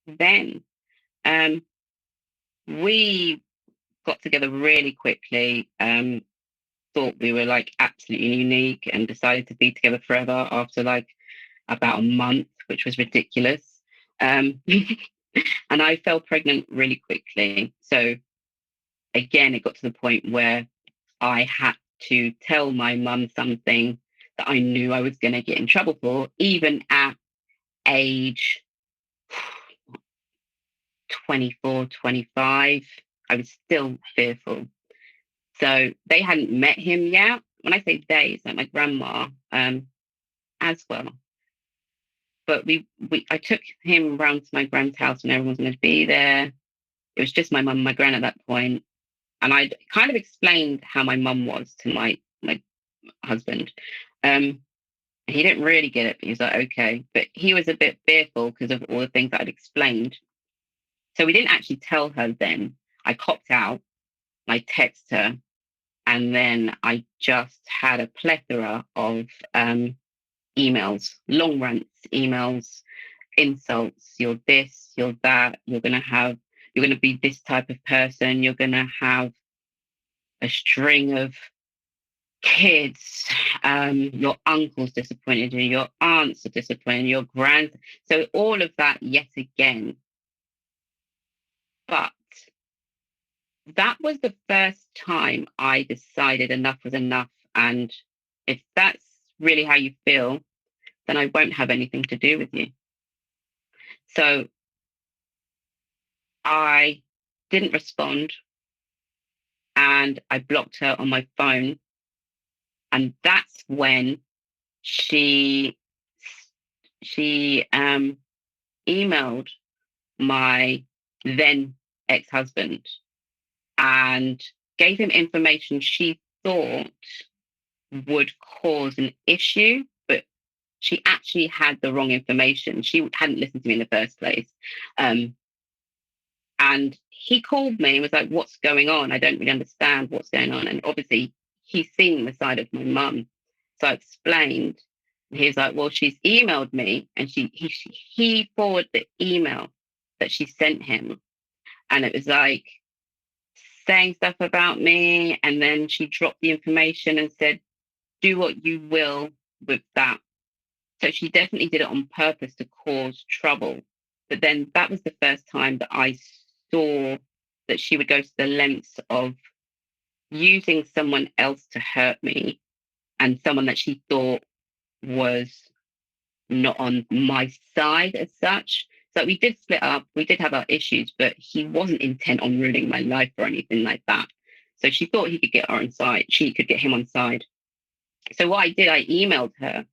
then. We got together really quickly, thought we were like absolutely unique and decided to be together forever after like about a month, which was ridiculous. Um, and I fell pregnant really quickly. So again, it got to the point where I had to tell my mum something that I knew I was going to get in trouble for, even at age 24, 25. I was still fearful. So they hadn't met him yet. When I say they, it's like my grandma as well. But I took him round to my grand's house when everyone was going to be there. It was just my mum and my gran at that point. And I'd kind of explained how my mum was to my husband. He didn't really get it, but he was like, okay. But he was a bit fearful because of all the things that I'd explained. So we didn't actually tell her then. I copped out, I texted her, and then I just had a plethora of emails, long rants, emails, insults. You're this, you're that, you're going to be this type of person. You're going to have a string of kids. Your uncle's disappointed you, your aunts are disappointed, your grand. So all of that yet again. But that was the first time I decided enough was enough. And if that's really how you feel, then I won't have anything to do with you. So I didn't respond and I blocked her on my phone. And that's when she emailed my then ex-husband and gave him information she thought would cause an issue, but she actually had the wrong information. She hadn't listened to me in the first place. And he called me and was like, what's going on? I don't really understand what's going on. And obviously he's seen the side of my mum. So I explained. And he was like, well, she's emailed me, and he forwarded the email that she sent him. And it was like saying stuff about me. And then she dropped the information and said, do what you will with that. So she definitely did it on purpose to cause trouble. But then that was the first time that I saw that she would go to the lengths of using someone else to hurt me, and someone that she thought was not on my side as such. So we did split up. We did have our issues, but he wasn't intent on ruining my life or anything like that. So she thought he could get her on side. She could get him on side. So what I did, I emailed her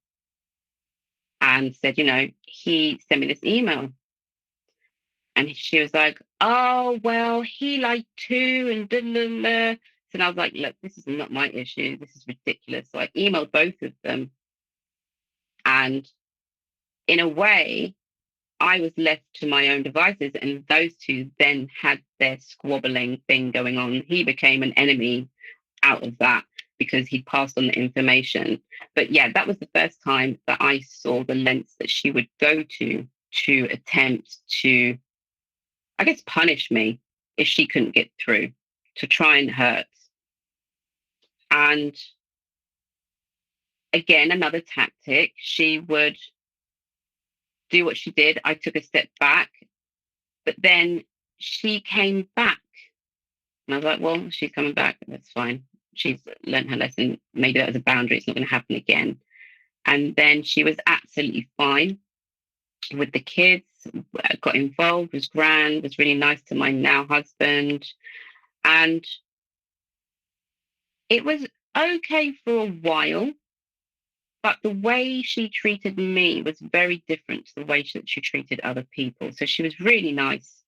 and said, he sent me this email. And she was like, oh, well, he lied too, and blah, blah, blah. So I was like, look, this is not my issue. This is ridiculous. So I emailed both of them. And in a way, I was left to my own devices, and those two then had their squabbling thing going on. He became an enemy out of that because he passed on the information. But yeah, that was the first time that I saw the lengths that she would go to attempt to, I guess, punish me if she couldn't get through, to try and hurt. And again, another tactic, she would do what she did. I took a step back, but then she came back. And I was like, well, she's coming back. That's fine. She's learned her lesson. Maybe that was a boundary. It's not going to happen again. And then she was absolutely fine with the kids, got involved, was grand, was really nice to my now husband. And it was okay for a while, but the way she treated me was very different to the way she treated other people. So she was really nice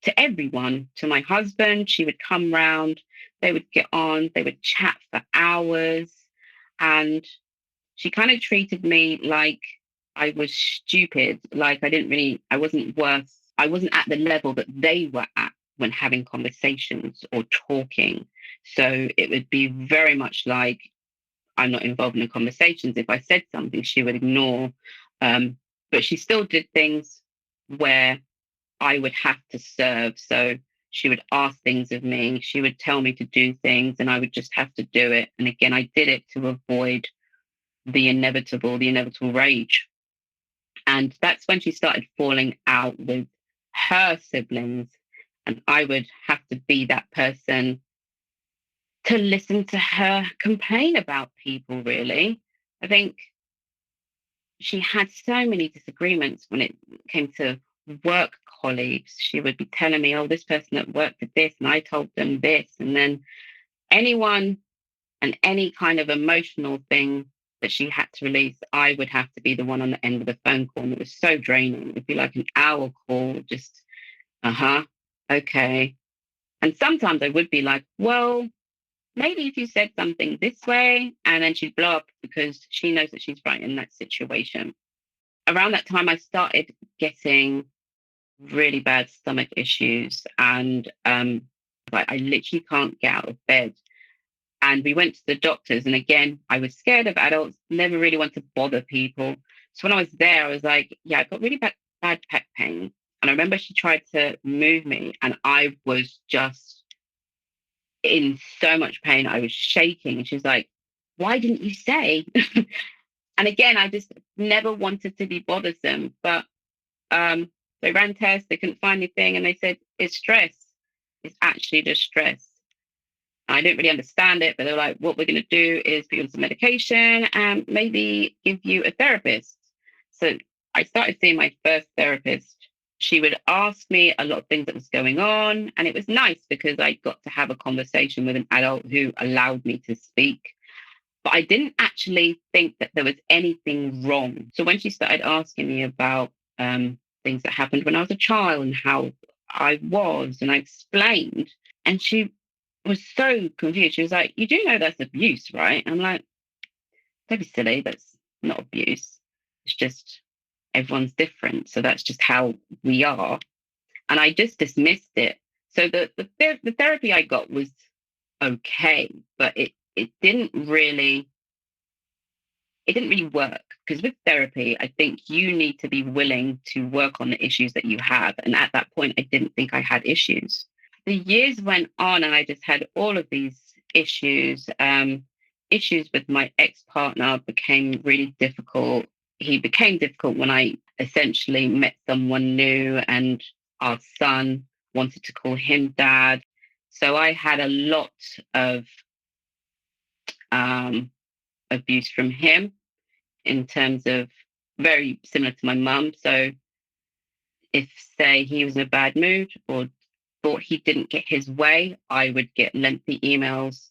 to everyone. To my husband, she would come round, they would get on, they would chat for hours. And she kind of treated me like I was stupid, like I wasn't at the level that they were at when having conversations or talking. So it would be very much like, I'm not involved in the conversations. If I said something, she would ignore. But she still did things where I would have to serve. So she would ask things of me. She would tell me to do things, and I would just have to do it. And again, I did it to avoid the inevitable rage. And that's when she started falling out with her siblings. And I would have to be that person to listen to her complain about people, really. I think she had so many disagreements when it came to work colleagues. She would be telling me, oh, this person at work did this, and I told them this. And then anyone and any kind of emotional thing that she had to release, I would have to be the one on the end of the phone call. And it was so draining. It'd be like an hour call, just, okay. And sometimes I would be like, well, maybe if you said something this way, and then she'd blow up because she knows that she's right in that situation. Around that time, I started getting really bad stomach issues, and like I literally can't get out of bed. And we went to the doctors, and again, I was scared of adults, never really want to bother people. So when I was there, I was like, yeah, I've got really bad back pain. And I remember she tried to move me, and I was just in so much pain. I was shaking. And she was like, why didn't you say? And again, I just never wanted to be bothersome. But they ran tests, they couldn't find anything, and they said, it's stress. It's actually just stress. I didn't really understand it, but they were like, what we're going to do is put you on some medication and maybe give you a therapist. So I started seeing my first therapist. She would ask me a lot of things that was going on. And it was nice because I got to have a conversation with an adult who allowed me to speak. But I didn't actually think that there was anything wrong. So when she started asking me about things that happened when I was a child and how I was, and I explained, and she was so confused. She was like, you do know that's abuse, right? I'm like, don't be silly. That's not abuse. It's just everyone's different. So that's just how we are. And I just dismissed it. So the therapy I got was okay, but it didn't really work, because with therapy, I think you need to be willing to work on the issues that you have. And at that point, I didn't think I had issues. The years went on, and I just had all of these issues. Issues with my ex-partner became really difficult. He became difficult when I essentially met someone new, and our son wanted to call him dad. So I had a lot of abuse from him, in terms of very similar to my mum. So if, say, he was in a bad mood or thought he didn't get his way, I would get lengthy emails,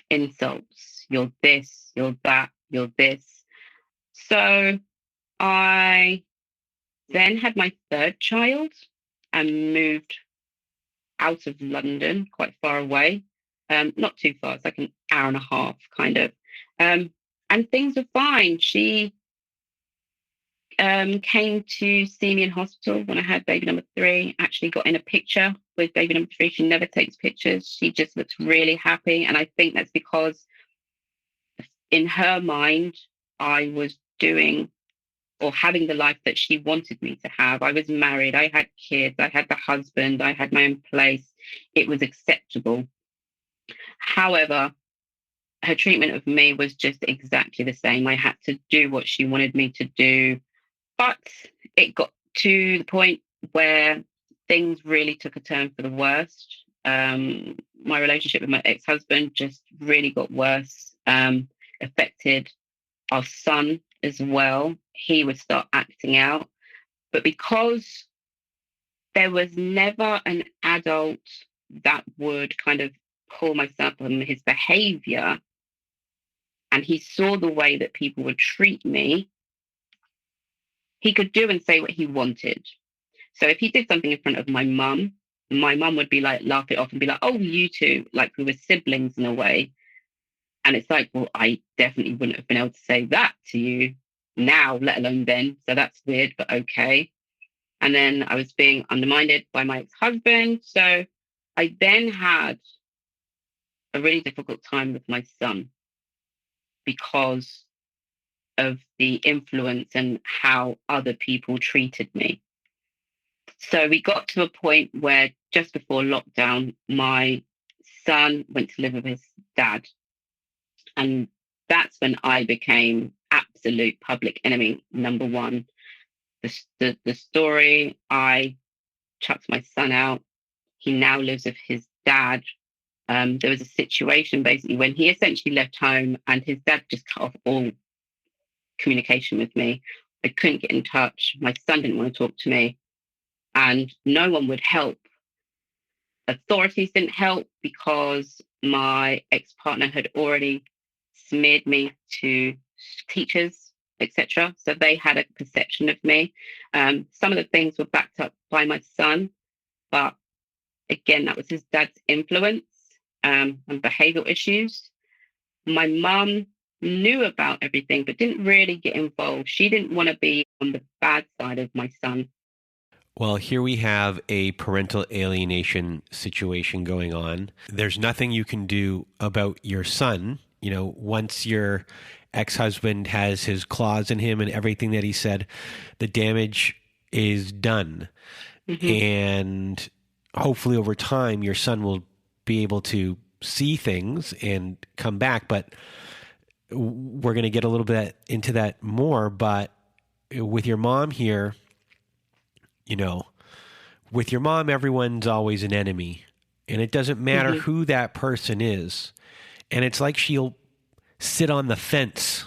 insults, you're this, you're that, you're this. So I then had my third child and moved out of London, quite far away. Not too far, it's like an hour and a half, kind of. And things were fine. She came to see me in hospital when I had baby number 3, actually got in a picture with baby number 3. She never takes pictures. She just looks really happy. And I think that's because in her mind, I was doing or having the life that she wanted me to have. I was married. I had kids. I had the husband. I had my own place. It was acceptable. However, her treatment of me was just exactly the same. I had to do what she wanted me to do. But it got to the point where things really took a turn for the worst. My relationship with my ex-husband just really got worse, affected our son as well. He would start acting out. But because there was never an adult that would kind of call my son on his behavior, and he saw the way that people would treat me, he could do and say what he wanted. So if he did something in front of my mum would be like, laugh it off and be like, oh, you two, like we were siblings in a way. And it's like, well, I definitely wouldn't have been able to say that to you now, let alone then. So that's weird, but okay. And then I was being undermined by my ex-husband. So I then had a really difficult time with my son because of the influence and how other people treated me. So we got to a point where just before lockdown, my son went to live with his dad. And that's when I became absolute public enemy number 1. The story, I chucked my son out. He now lives with his dad. There was a situation basically when he essentially left home and his dad just cut off all communication with me. I couldn't get in touch. My son didn't want to talk to me, and no one would help. Authorities didn't help because my ex-partner had already smeared me to teachers, etc. So they had a perception of me. Some of the things were backed up by my son, but again, that was his dad's influence, and behavioral issues. My mum knew about everything, but didn't really get involved. She didn't want to be on the bad side of my son. Well, here we have a parental alienation situation going on. There's nothing you can do about your son. You know, once your ex-husband has his claws in him and everything that he said, the damage is done. Mm-hmm. And hopefully over time, your son will be able to see things and come back. But we're going to get a little bit into that more. But with your mom here, you know, with your mom, everyone's always an enemy. And it doesn't matter Mm-hmm. who that person is. And it's like she'll sit on the fence.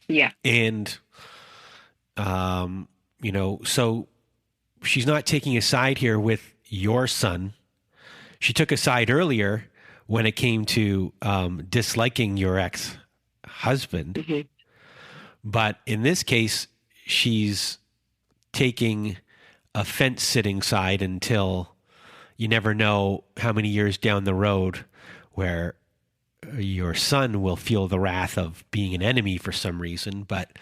Yeah. And, you know, so she's not taking a side here with your son. She took a side earlier when it came to disliking your ex-husband. Mm-hmm. But in this case, she's taking a fence-sitting side until you never know how many years down the road where your son will feel the wrath of being an enemy for some reason. But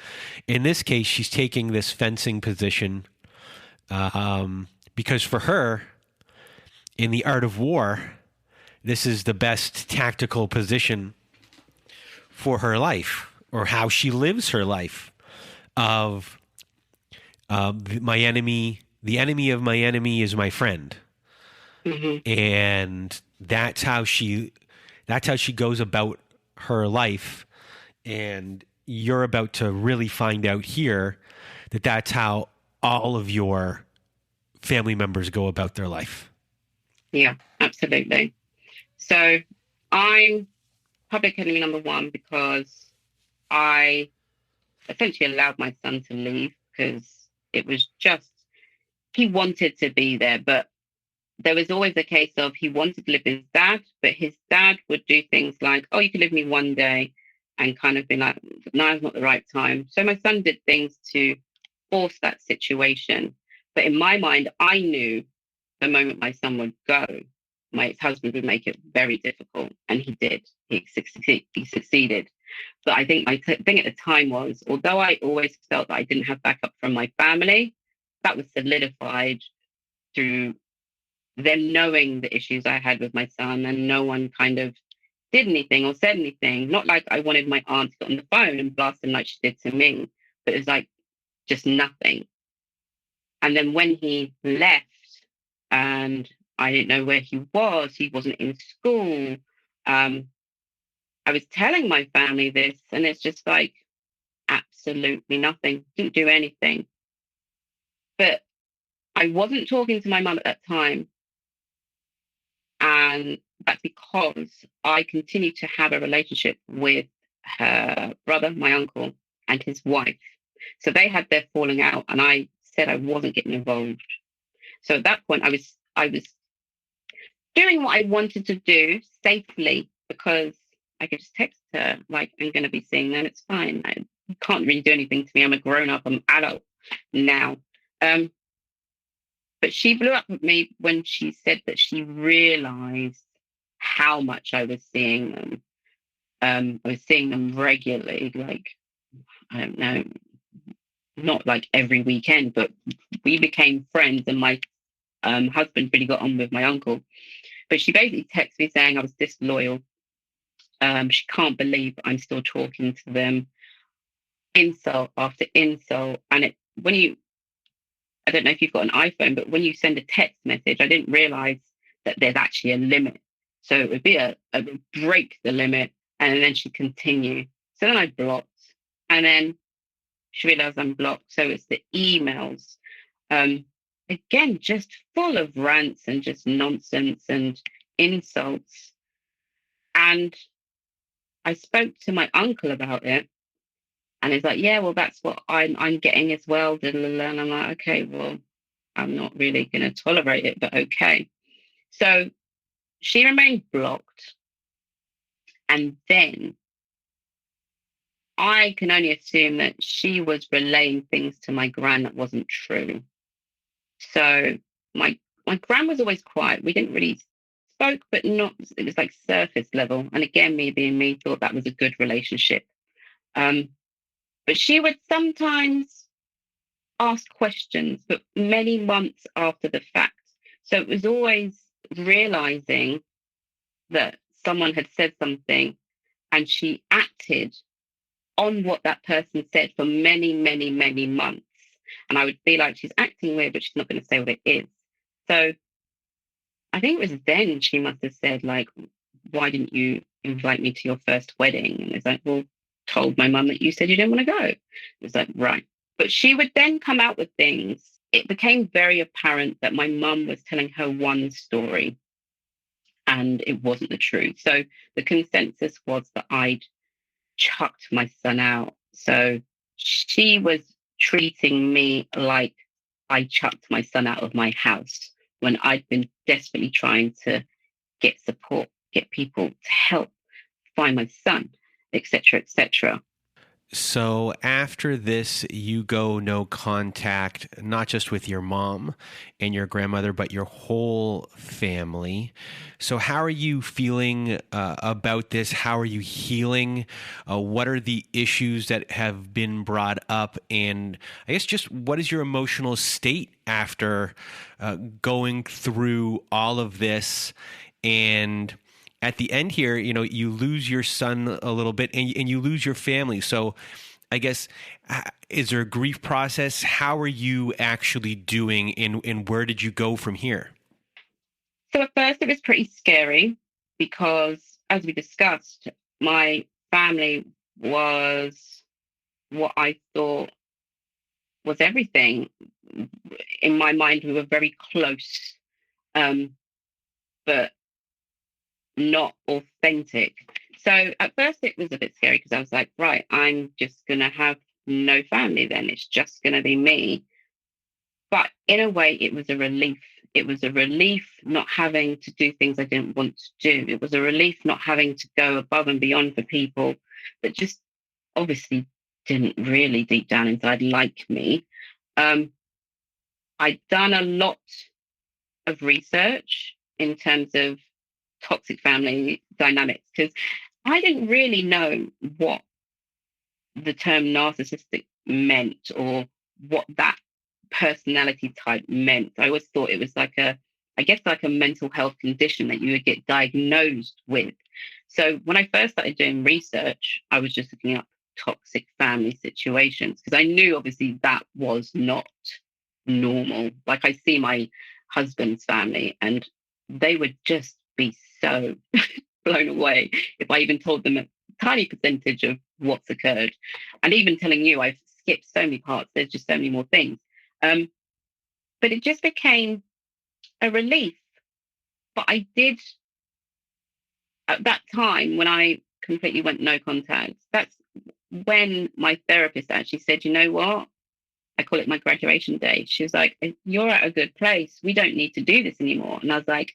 in this case, she's taking this fencing position because for her, in the art of war, this is the best tactical position for her life, or how she lives her life of my enemy. The enemy of my enemy is my friend. Mm-hmm. And that's how she goes about her life. And you're about to really find out here that that's how all of your family members go about their life. Yeah, absolutely. So I'm public enemy number one because I essentially allowed my son to leave because it was just, he wanted to be there, but there was always a case of he wanted to live with his dad, but his dad would do things like, oh, you can live with me one day, and kind of be like, no, it's not the right time. So my son did things to force that situation. But in my mind, I knew the moment my son would go, my ex-husband would make it very difficult. And he did. He succeeded. But I think my thing at the time was, although I always felt that I didn't have backup from my family, that was solidified through them knowing the issues I had with my son, and no one kind of did anything or said anything. Not like I wanted my aunt to get on the phone and blast him like she did to me, but it was like just nothing. And then when he left and I didn't know where he wasn't in school. I was telling my family this, and it's just like absolutely nothing, didn't do anything. But I wasn't talking to my mum at that time. And that's because I continued to have a relationship with her brother, my uncle, and his wife. So they had their falling out, and I said I wasn't getting involved. So at that point, I was doing what I wanted to do safely because I could just text her, like, I'm going to be seeing them. It's fine. You can't really do anything to me. I'm a grown up. I'm adult now. But she blew up at me when she said that she realized how much I was seeing them. I was seeing them regularly, like, I don't know, not like every weekend, but we became friends, and my husband really got on with my uncle. But she basically texted me saying I was disloyal. She can't believe I'm still talking to them. Insult after insult. And I don't know if you've got an iPhone, but when you send a text message, I didn't realize that there's actually a limit. So it would be a break the limit, and then she'd continue. So then I blocked, and then she realized I'm blocked. So it's the emails. Again, just full of rants and just nonsense and insults. And I spoke to my uncle about it, and he's like, "Yeah, well, that's what I'm getting as well." And I'm like, "Okay, well, I'm not really going to tolerate it, but okay." So she remained blocked, and then I can only assume that she was relaying things to my gran that wasn't true. So my gran was always quiet. We didn't really spoke, but not, it was like surface level. And again, me being me, thought that was a good relationship. Um, but she would sometimes ask questions, but many months after the fact. So it was always realizing that someone had said something and she acted on what that person said for many, many, many months. And I would be like, she's acting weird, but she's not going to say what it is. So I think it was then she must have said, like, why didn't you invite me to your first wedding? And it's like, well, told my mum that you said you didn't want to go. It's like, right. But she would then come out with things. It became very apparent that my mum was telling her one story and it wasn't the truth. So the consensus was that I'd chucked my son out. So she was treating me like I chucked my son out of my house when I'd been desperately trying to get support, get people to help find my son, etc., etc. So after this, you go no contact, not just with your mom and your grandmother, but your whole family. So how are you feeling about this? How are you healing? What are the issues that have been brought up? And I guess just what is your emotional state after going through all of this? And at the end here, you lose your son a little bit and you lose your family. So I guess, is there a grief process? How are you actually doing and where did you go from here? So at first it was pretty scary because, as we discussed, my family was what I thought was everything. In my mind, we were very close, but not authentic. So at first it was a bit scary because I was like, right, I'm just going to have no family then. It's just going to be me. But in a way, it was a relief. It was a relief not having to do things I didn't want to do. It was a relief not having to go above and beyond for people that just obviously didn't really deep down inside like me. I'd done a lot of research in terms of toxic family dynamics because I didn't really know what the term narcissistic meant or what that personality type meant. I always thought it was like I guess like a mental health condition that you would get diagnosed with. So when I first started doing research, I was just looking up toxic family situations because I knew obviously that was not normal. Like I see my husband's family and they would just be so blown away if I even told them a tiny percentage of what's occurred. And even telling you, I've skipped so many parts, there's just so many more things. But it just became a relief. But I did, at that time, when I completely went no contact, that's when my therapist actually said, you know what? I call it my graduation day. She was like, you're at a good place. We don't need to do this anymore. And I was like,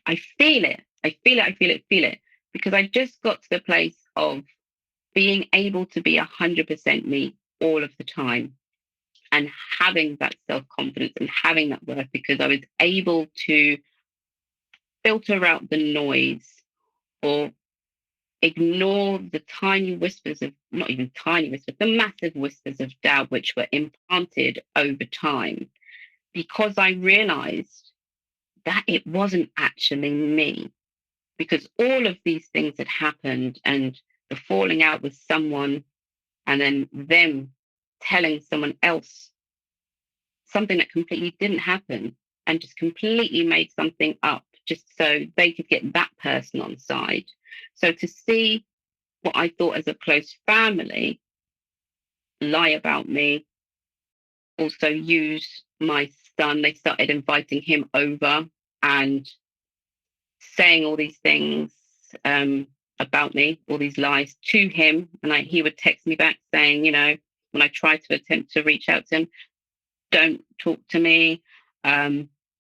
I feel it. I feel it. I feel it. Feel it. Because I just got to the place of being able to be 100% me all of the time and having that self-confidence and having that worth because I was able to filter out the noise or ignore the tiny whispers of, not even tiny whispers, the massive whispers of doubt which were implanted over time because I realized that it wasn't actually me because all of these things had happened and the falling out with someone and then them telling someone else something that completely didn't happen and just completely made something up just so they could get that person on side. So to see what I thought as a close family lie about me, also use my son, they started inviting him over and saying all these things about me, all these lies to him. And he would text me back saying, when I tried to attempt to reach out to him, don't talk to me.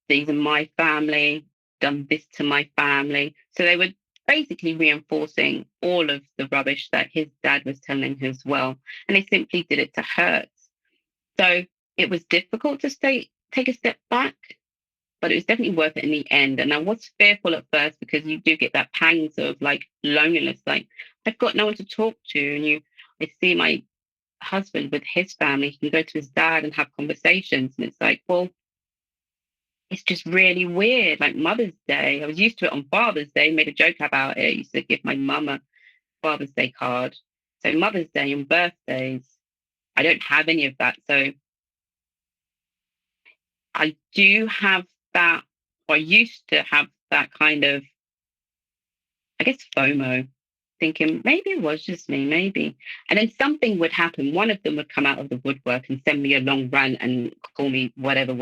These are my family, done this to my family. So they were basically reinforcing all of the rubbish that his dad was telling him as well. And they simply did it to hurt. So it was difficult to take a step back, but it was definitely worth it in the end. And I was fearful at first because you do get that pangs of like loneliness, like I've got no one to talk to. And I see my husband with his family, he can go to his dad and have conversations. And it's like, well, it's just really weird. Like Mother's Day, I was used to it on Father's Day, made a joke about it. I used to give my mum a Father's Day card. So Mother's Day and birthdays, I don't have any of that. So I do have that, or I used to have that kind of, I guess, FOMO, thinking maybe it was just me, maybe. And then something would happen. One of them would come out of the woodwork and send me a long rant and call me whatever,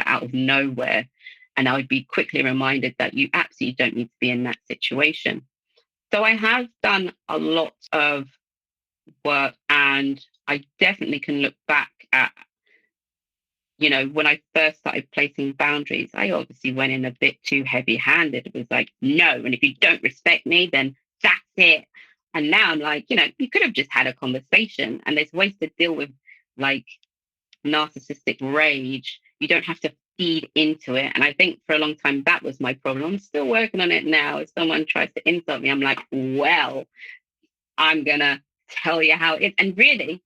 out of nowhere. And I would be quickly reminded that you absolutely don't need to be in that situation. So I have done a lot of work, and I definitely can look back at, when I first started placing boundaries, I obviously went in a bit too heavy-handed. It was like, no, and if you don't respect me, then that's it. And now I'm like, you could have just had a conversation, and there's ways to deal with like narcissistic rage. You don't have to feed into it. And I think for a long time, that was my problem. I'm still working on it now. If someone tries to insult me, I'm like, well, I'm going to tell you how it is. And really,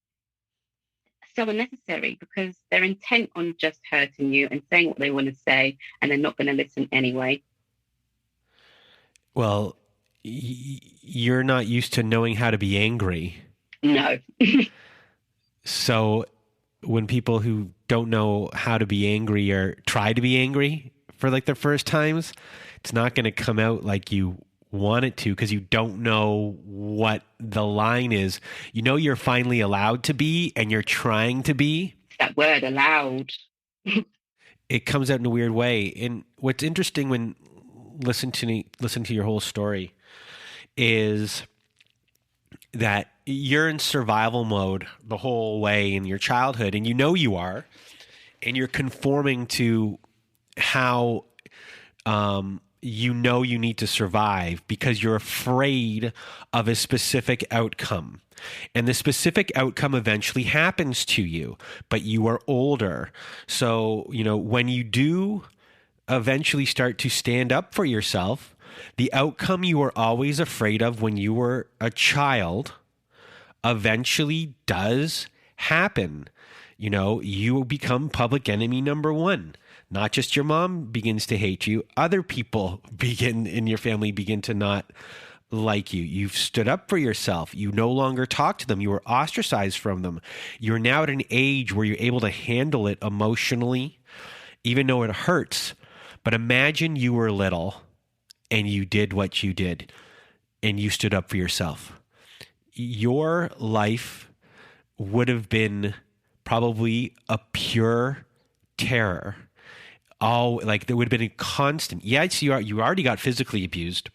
so unnecessary, because they're intent on just hurting you and saying what they want to say, and they're not going to listen anyway. Well, you're not used to knowing how to be angry. No. So when people who don't know how to be angry or try to be angry for like their first times, it's not going to come out like you want it to, because you don't know what the line is. You're finally allowed to be, and you're trying to be. That word, allowed. It comes out in a weird way. And what's interesting when listen to your whole story is that you're in survival mode the whole way in your childhood, and you are, and you're conforming to how you need to survive because you're afraid of a specific outcome. And the specific outcome eventually happens to you, but you are older. So, when you do eventually start to stand up for yourself, the outcome you were always afraid of when you were a child eventually does happen. You become public enemy number one. Not just your mom begins to hate you, other people in your family begin to not like you. You've stood up for yourself. You no longer talk to them. You were ostracized from them. You're now at an age where you're able to handle it emotionally, even though it hurts. But imagine you were little and you did what you did and you stood up for yourself. Your life would have been probably a pure terror. There would have been a constant. Yes, you already got physically abused.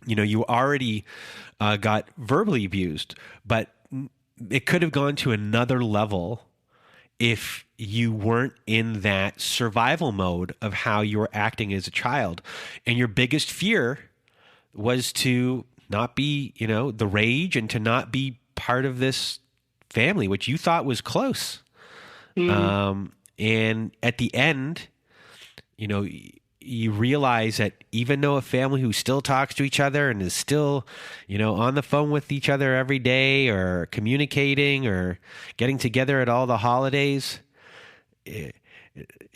You already got verbally abused, but it could have gone to another level if you weren't in that survival mode of how you were acting as a child. And your biggest fear was to not be, the rage, and to not be part of this family, which you thought was close. Mm. And at the end, you realize that even though a family who still talks to each other and is still, on the phone with each other every day, or communicating or getting together at all the holidays,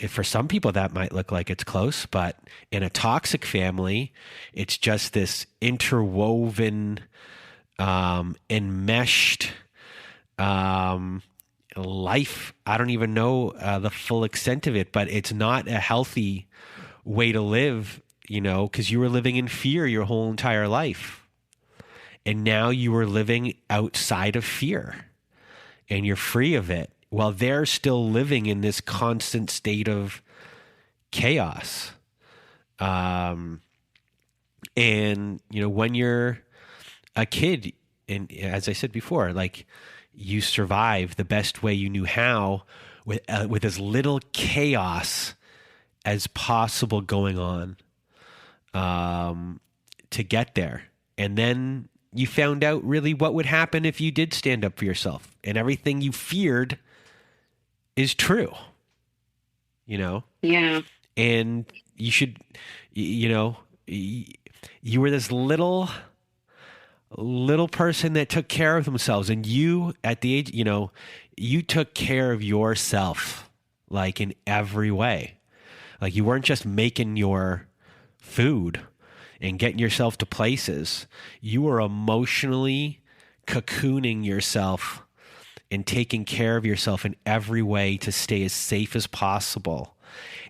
for some people that might look like it's close, but in a toxic family, it's just this interwoven, enmeshed life. I don't even know the full extent of it, but it's not a healthy way to live, because you were living in fear your whole entire life. And now you are living outside of fear and you're free of it, while they're still living in this constant state of chaos. And, when you're a kid, and as I said before, like, you survive the best way you knew how, with as little chaos as possible going on, to get there. And then you found out really what would happen if you did stand up for yourself, and everything you feared is true, you know? Yeah. And you should, you know, you were this little person that took care of themselves. And you, at the age, you know, you took care of yourself, like in every way. Like you weren't just making your food and getting yourself to places. You were emotionally cocooning yourself and taking care of yourself in every way to stay as safe as possible.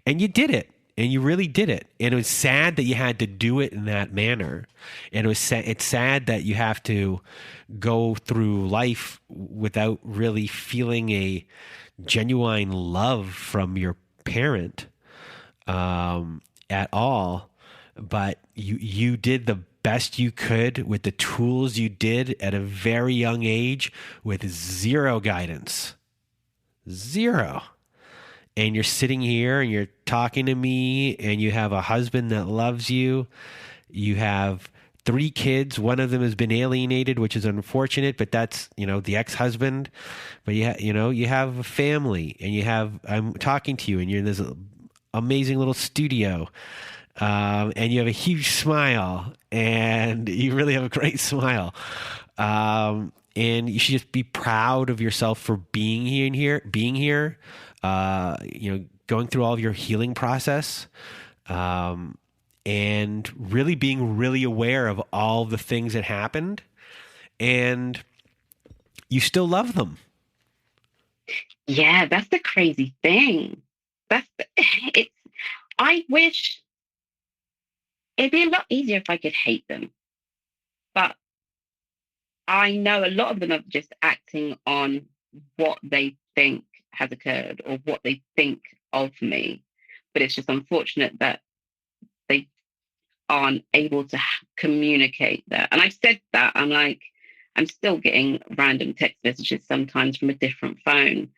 And you did it. And you really did it. And it was sad that you had to do it in that manner. And it's sad that you have to go through life without really feeling a genuine love from your parent at all. But you did the best you could with the tools you did at a very young age with zero guidance. Zero. And you're sitting here and you're talking to me, and you have a husband that loves you. You have 3 kids. One of them has been alienated, which is unfortunate, but that's, you know, the ex-husband. But you have a family, and I'm talking to you, and you're in this amazing little studio. And you have a huge smile, and you really have a great smile. And you should just be proud of yourself for being here, going through all of your healing process, and really being really aware of all the things that happened, and you still love them. Yeah, that's the crazy thing. I wish it'd be a lot easier if I could hate them. But I know a lot of them are just acting on what they think has occurred or what they think of me. But it's just unfortunate that they aren't able to communicate that. And I've said that. I'm still getting random text messages sometimes from a different phone.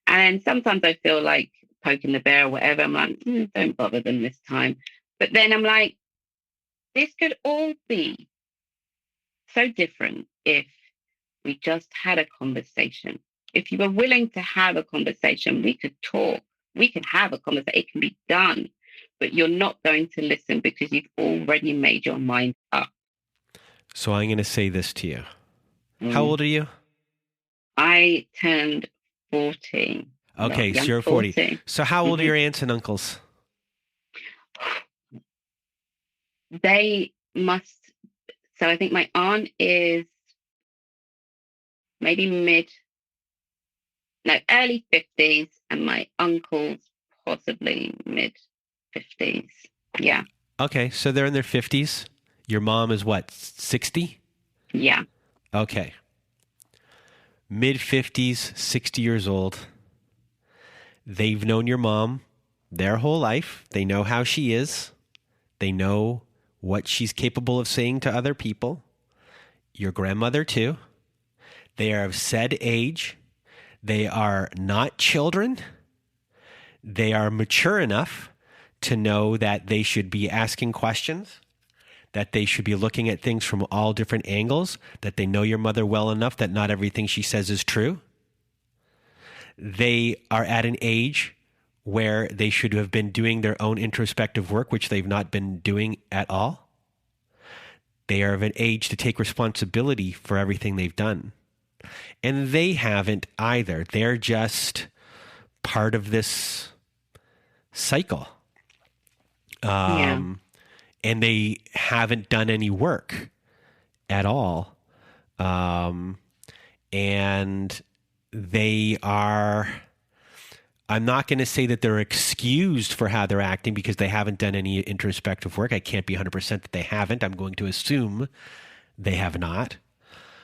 And sometimes I feel like poking the bear or whatever. I'm like, don't bother them this time. But then I'm like, this could all be so different if we just had a conversation. If you were willing to have a conversation, we could talk. We can have a conversation. It can be done. But you're not going to listen because you've already made your mind up. So I'm going to say this to you. How old are you? I turned 40. Okay, so you're 40. So how old are your aunts and uncles? They must. So I think my aunt is maybe early 50s, and my uncle's possibly mid 50s. Yeah. Okay, so they're in their 50s. Your mom is what, 60? Yeah. Okay. Mid 50s, 60 years old. They've known your mom their whole life. They know how she is. They know what she's capable of saying to other people. Your grandmother too. They are of said age. They are not children. They are mature enough to know that they should be asking questions, that they should be looking at things from all different angles, that they know your mother well enough that not everything she says is true. They are at an age where they should have been doing their own introspective work, which they've not been doing at all. They are of an age to take responsibility for everything they've done. And they haven't either. They're just part of this cycle. And they haven't done any work at all. And they are, I'm not going to say that they're excused for how they're acting because they haven't done any introspective work. I can't be 100% that they haven't. I'm going to assume they have not.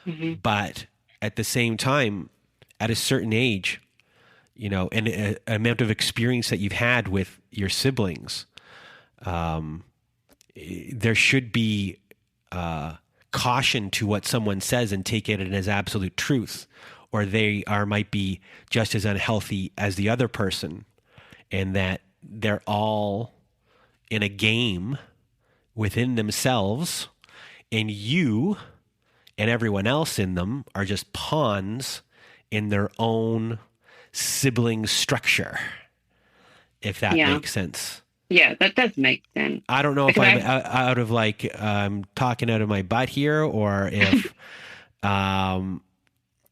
Mm-hmm. But at the same time, at a certain age, and an amount of experience that you've had with your siblings, there should be caution to what someone says and take it as absolute truth, or they might be just as unhealthy as the other person, and that they're all in a game within themselves and you and everyone else in them are just pawns in their own sibling structure, if that Yeah. makes sense. Yeah, that does make sense. I don't know if Because I'm out of talking out of my butt here, or if, or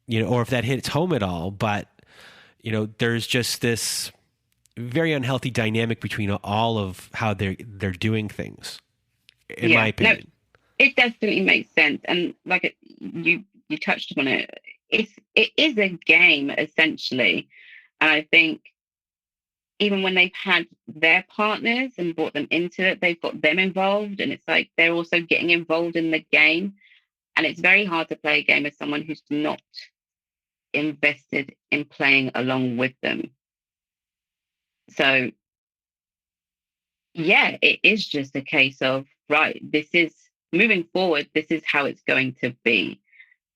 if that hits home at all. But, there's just this very unhealthy dynamic between all of how they're doing things, in my opinion. No, it definitely makes sense. And like you touched upon it, it is a game essentially. And I think even when they've had their partners and brought them into it, they've got them involved, and it's like they're also getting involved in the game. And it's very hard to play a game with someone who's not invested in playing along with them. So yeah, it is just a case of, right, this is moving forward, this is how it's going to be.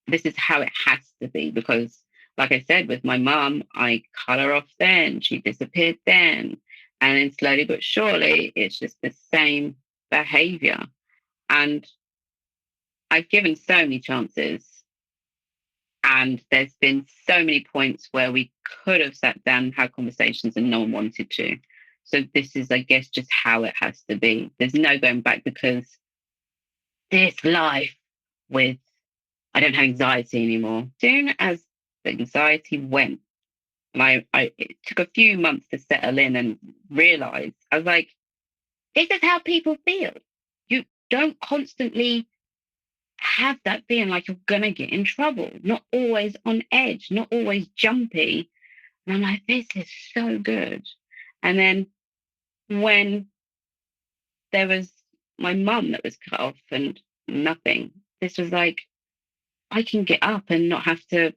This is how it has to be, because like I said, with my mum, I cut her off then, she disappeared then. And then slowly but surely, it's just the same behavior. And I've given so many chances. And there's been so many points where we could have sat down and had conversations and no one wanted to. So this is, I guess, just how it has to be. There's no going back, because this life with, I don't have anxiety anymore. Soon as the anxiety went, and it took a few months to settle in and realize, I was like, this is how people feel. You don't constantly have that feeling like you're going to get in trouble, not always on edge, not always jumpy. And I'm like, this is so good. And then when there was my mum that was cut off and nothing, this was like, I can get up and not have to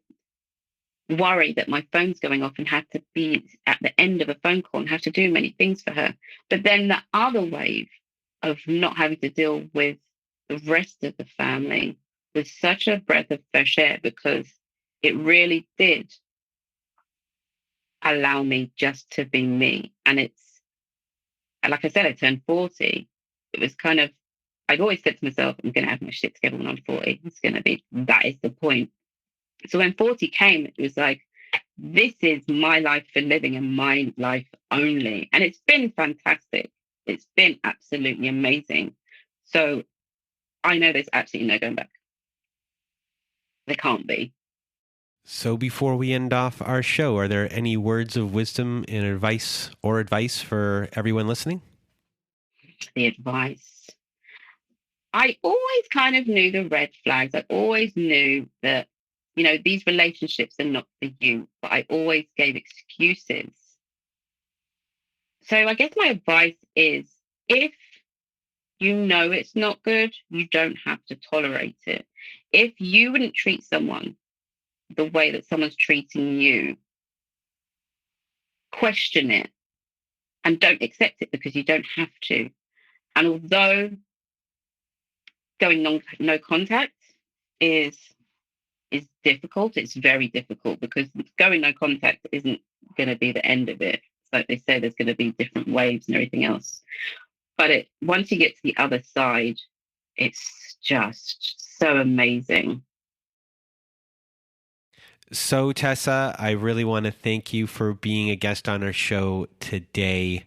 worry that my phone's going off and have to be at the end of a phone call and have to do many things for her. But then the other wave of not having to deal with the rest of the family was such a breath of fresh air, because it really did allow me just to be me. And like I said, I turned 40. It was kind of, I've always said to myself, I'm going to have my shit together when I'm 40. That is the point. So when 40 came, it was like, this is my life for living and my life only. And it's been fantastic. It's been absolutely amazing. So I know there's absolutely no going back. There can't be. So before we end off our show, are there any words of wisdom and advice for everyone listening? The advice. I always kind of knew the red flags. I always knew that, these relationships are not for you, but I always gave excuses. So I guess my advice is, if you know it's not good, you don't have to tolerate it. If you wouldn't treat someone the way that someone's treating you, question it and don't accept it, because you don't have to. And although going no contact is difficult, it's very difficult, because going no contact isn't going to be the end of it. Like they say, there's going to be different waves and everything else. But once you get to the other side, it's just so amazing. So, Tessa, I really want to thank you for being a guest on our show today.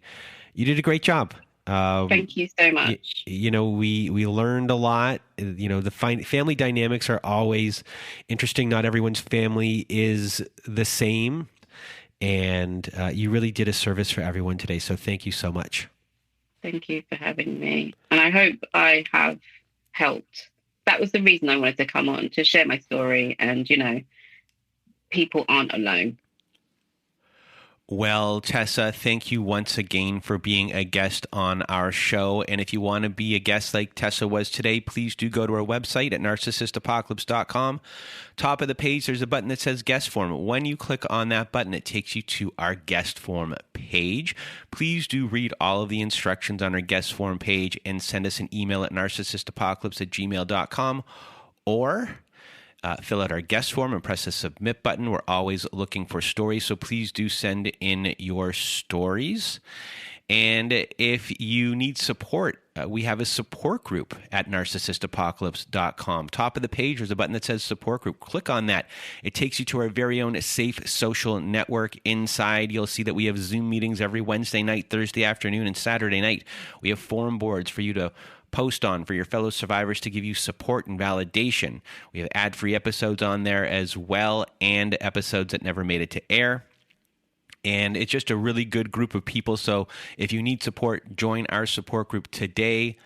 You did a great job. Thank you so much. We learned a lot. The family dynamics are always interesting. Not everyone's family is the same. And you really did a service for everyone today. So thank you so much. Thank you for having me. And I hope I have helped. That was the reason I wanted to come on, to share my story. And, people aren't alone. Well, Tessa, thank you once again for being a guest on our show. And if you want to be a guest like Tessa was today, please do go to our website at narcissistapocalypse.com. Top of the page, there's a button that says guest form. When you click on that button, it takes you to our guest form page. Please do read all of the instructions on our guest form page and send us an email at narcissistapocalypse@gmail.com, or fill out our guest form and press the submit button. We're always looking for stories, so please do send in your stories. And if you need support, we have a support group at narcissistapocalypse.com. Top of the page, there's a button that says support group. Click on that. It takes you to our very own safe social network. Inside, you'll see that we have Zoom meetings every Wednesday night, Thursday afternoon, and Saturday night. We have forum boards for you to post on for your fellow survivors to give you support and validation. We have ad-free episodes on there as well, and episodes that never made it to air. And it's just a really good group of people. So if you need support, join our support group today.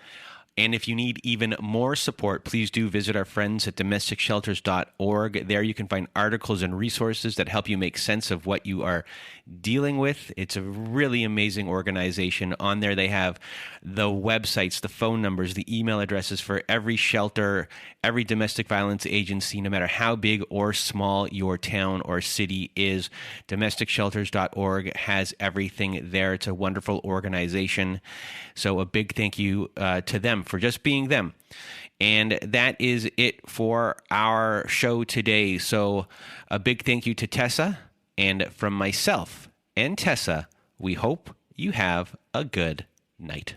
And if you need even more support, please do visit our friends at domesticshelters.org. There you can find articles and resources that help you make sense of what you are dealing with. It's a really amazing organization. On there they have the websites, the phone numbers, the email addresses for every shelter, every domestic violence agency, no matter how big or small your town or city is. Domesticshelters.org has everything there. It's a wonderful organization. So a big thank you to them for just being them. And that is it for our show today. So a big thank you to Tessa. And from myself and Tessa, we hope you have a good night.